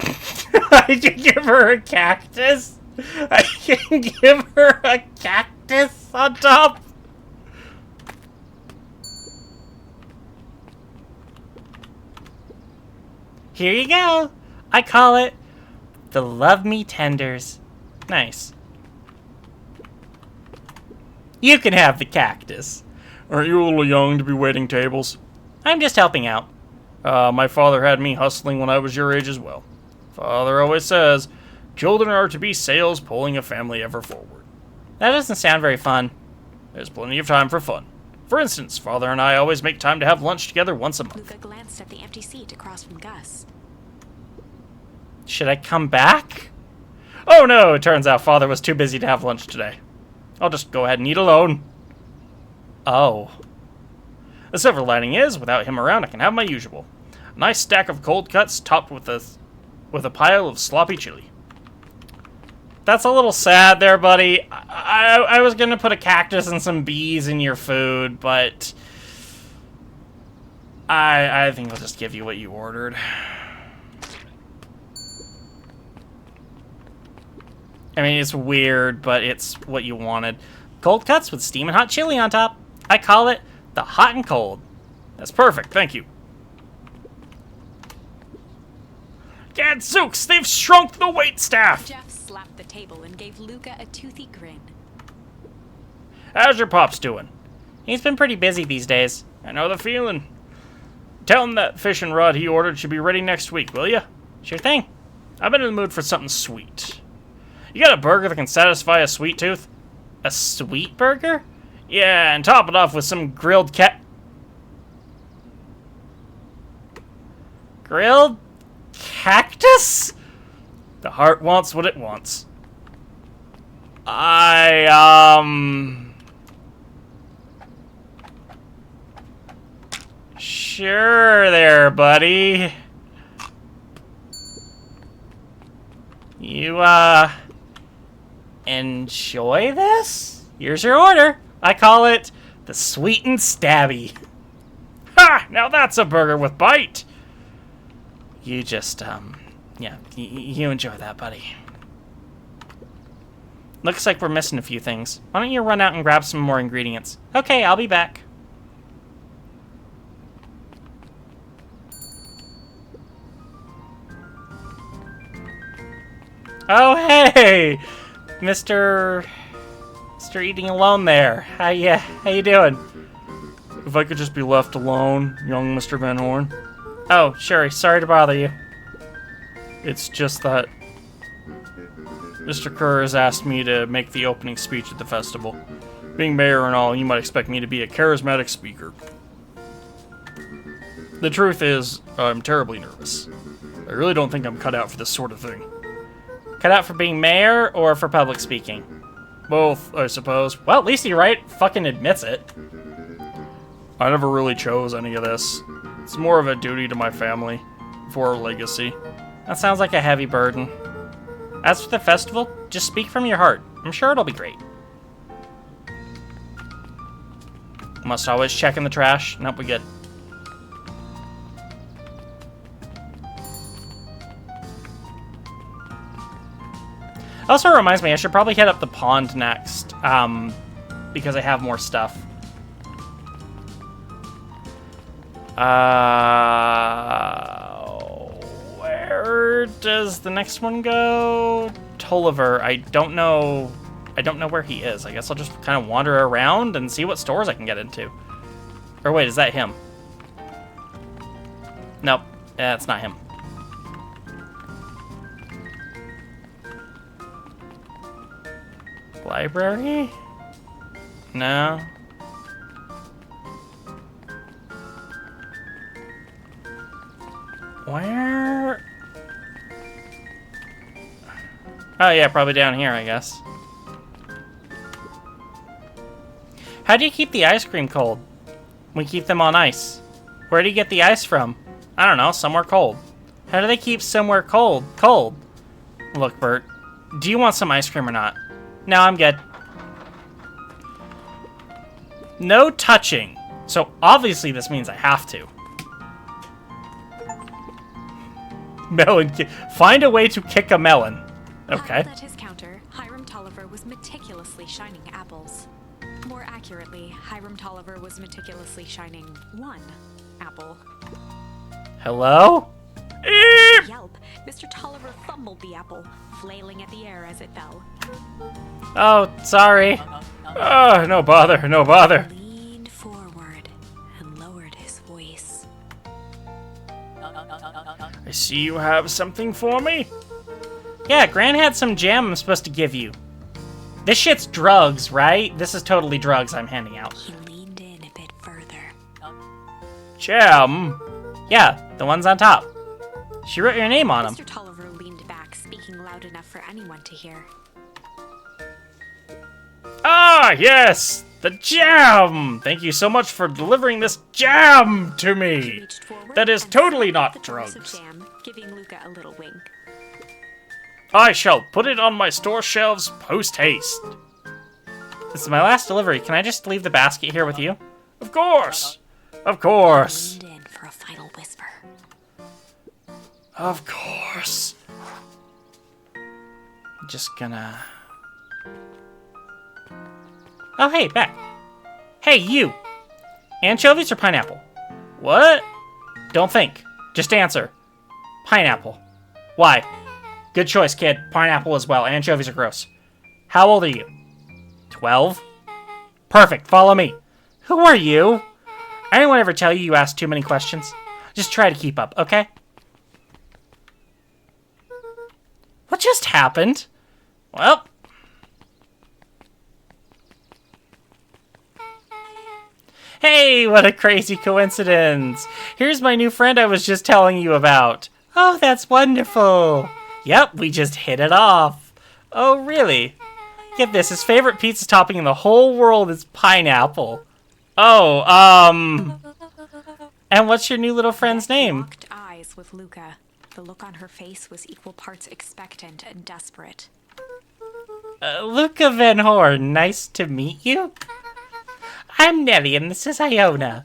I can give her a cactus? I can give her a cactus on top? Here you go. I call it the Love Me Tenders. Nice. You can have the cactus. Aren't you a little young to be waiting tables? I'm just helping out. My father had me hustling when I was your age as well. Father always says, children are to be sails pulling a family ever forward. That doesn't sound very fun. There's plenty of time for fun. For instance, Father and I always make time to have lunch together once a month. Luca glanced at the empty seat across from Gus. Should I come back? Oh no, it turns out Father was too busy to have lunch today. I'll just go ahead and eat alone. Oh. The silver lining is, without him around, I can have my usual. A nice stack of cold cuts topped with a pile of sloppy chili. That's a little sad there, buddy. I was gonna put a cactus and some bees in your food, but I think I'll just give you what you ordered. I mean, it's weird, but it's what you wanted. Cold cuts with steaming hot chili on top. I call it the hot and cold. That's perfect, thank you. Gadzooks, they've shrunk the waitstaff! Jeff slapped the table and gave Luca a toothy grin. How's your pops doing? He's been pretty busy these days. I know the feeling. Tell him that fishing rod he ordered should be ready next week, will ya? Sure thing. I've been in the mood for something sweet. You got a burger that can satisfy a sweet tooth? A sweet burger? Yeah, and top it off with some grilled Grilled cactus? The heart wants what it wants. Sure there, buddy. You, enjoy this? Here's your order. I call it the sweet and stabby. Ha! Now that's a burger with bite. You just, yeah, you enjoy that, buddy. Looks like we're missing a few things. Why don't you run out and grab some more ingredients? Okay, I'll be back. Oh, hey! Mr. Eating Alone there. How you doing? If I could just be left alone, young Mr. Van Horn. Oh, sure. Sorry to bother you. It's just that Mr. Kerr has asked me to make the opening speech at the festival. Being mayor and all, you might expect me to be a charismatic speaker. The truth is, I'm terribly nervous. I really don't think I'm cut out for this sort of thing. Cut out for being mayor or for public speaking? Both, I suppose. Well, at least he fucking admits it. I never really chose any of this. It's more of a duty to my family, for a legacy. That sounds like a heavy burden. As for the festival, just speak from your heart. I'm sure it'll be great. Must always check in the trash. Nope, we good. Also reminds me, I should probably head up the pond next, because I have more stuff. Where does the next one go? Tolliver. I don't know where he is. I guess I'll just kind of wander around and see what stores I can get into. Or wait, is that him? Nope, that's not him. Library? No. Where? Oh yeah, probably down here, I guess. How do you keep the ice cream cold? We keep them on ice. Where do you get the ice from? I don't know, somewhere cold. How do they keep somewhere cold? Cold. Look, Bert, do you want some ice cream or not? No, I'm good. No touching. So obviously this means I have to. Melon. Find a way to kick a melon. Okay. Huddled at his counter, Hiram Tolliver was meticulously shining apples. More accurately, Hiram Tolliver was meticulously shining one apple. Hello? yelp, Mr. Tolliver fumbled the apple, flailing at the air as it fell. Oh, sorry. Oh, no bother, no bother. Leaned forward and lowered his voice. I see you have something for me. Yeah, Gran had some jam I'm supposed to give you. This shit's drugs, right? This is totally drugs I'm handing out. He leaned in a bit further. Jam? Yeah, the ones on top. She wrote your name on them. Mr. Tolliver leaned back, speaking loud enough for anyone to hear. Ah, yes! The jam! Thank you so much for delivering this jam to He me. reached forward That is and totally slapped not the glass drugs. of jam, giving Luca a little wink. I shall put it on my store shelves post-haste. This is my last delivery. Can I just leave the basket here with you? Of course! Of course! Leaned in for a final whisper. Of course. I'm just gonna... Oh, hey, Beck. Hey, you! Anchovies or pineapple? What? Don't think. Just answer. Pineapple. Why? Good choice, kid. Pineapple as well. Anchovies are gross. How old are you? 12? Perfect. Follow me. Who are you? Anyone ever tell you you ask too many questions? Just try to keep up, okay? What just happened? Well, Hey, what a crazy coincidence. Here's my new friend I was just telling you about. Oh, that's wonderful. Yep, we just hit it off. Oh, really? Get this, his favorite pizza topping in the whole world is pineapple. Oh, And what's your new little friend's name? Locked eyes with Luca. The look on her face was equal parts expectant and desperate. Luca Van Horn, nice to meet you. I'm Nellie, and this is Iona.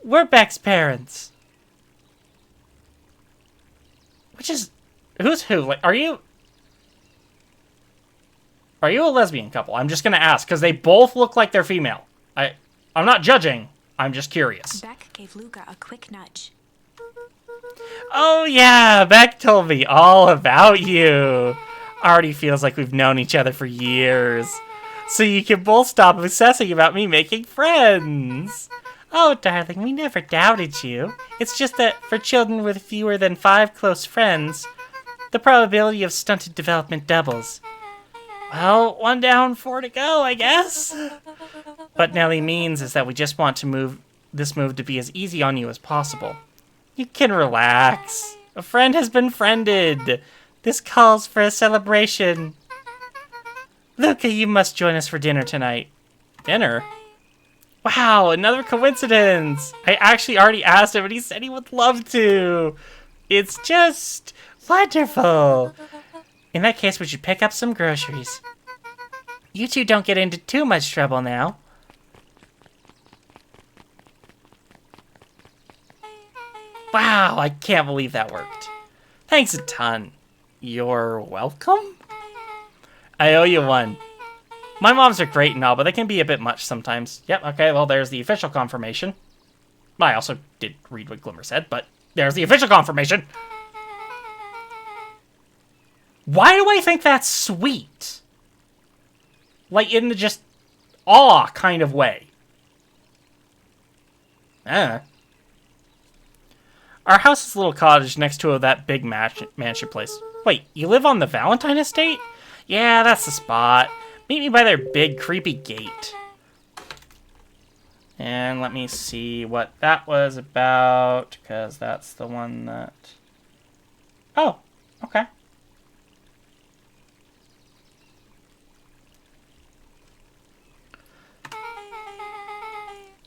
We're Beck's parents. Who's who? Like, are you a lesbian couple? I'm just gonna ask, because they both look like they're female. I'm not judging. I'm just curious. Beck gave Luca a quick nudge. Oh yeah, Beck told me all about you. Already feels like we've known each other for years. So you can both stop obsessing about me making friends. Oh, darling, we never doubted you. It's just that for children with fewer than 5 close friends, the probability of stunted development doubles. Well, 1 down, 4 to go, I guess. What Nellie means is that we just want to this move to be as easy on you as possible. You can relax. A friend has been friended. This calls for a celebration. Luca, you must join us for dinner tonight. Dinner? Wow, another coincidence. I actually already asked him and he said he would love to. It's just wonderful. In that case, we should pick up some groceries. You two don't get into too much trouble now. Wow, I can't believe that worked. Thanks a ton. You're welcome? I owe you one. My moms are great and all, but they can be a bit much sometimes. Yep, okay, well, there's the official confirmation. I also did read what Glimmer said, but there's the official confirmation. Why do I think that's sweet? Like, in the just awe kind of way. Our house is a little cottage next to that big mansion place. Wait, you live on the Valentine estate? Yeah, that's the spot. Meet me by their big, creepy gate. And let me see what that was about, because that's the one that... Oh, okay.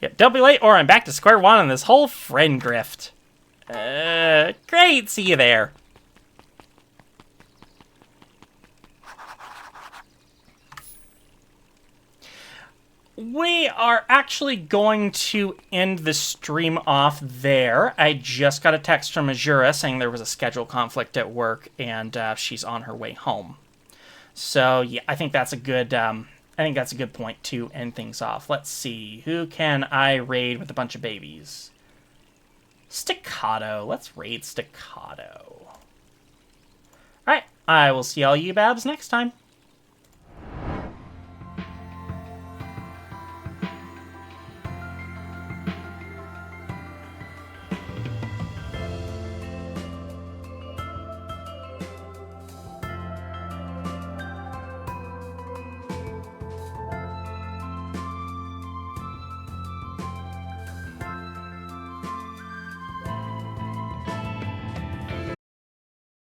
Yep, don't be late or I'm back to square one on this whole friend grift. Great, see you there. We are actually going to end the stream off there. I just got a text from Azura saying there was a schedule conflict at work and she's on her way home. So yeah, I think that's a good point to end things off. Let's see, who can I raid with a bunch of babies? Staccato. Let's raid Staccato. Alright, I will see all you babs next time.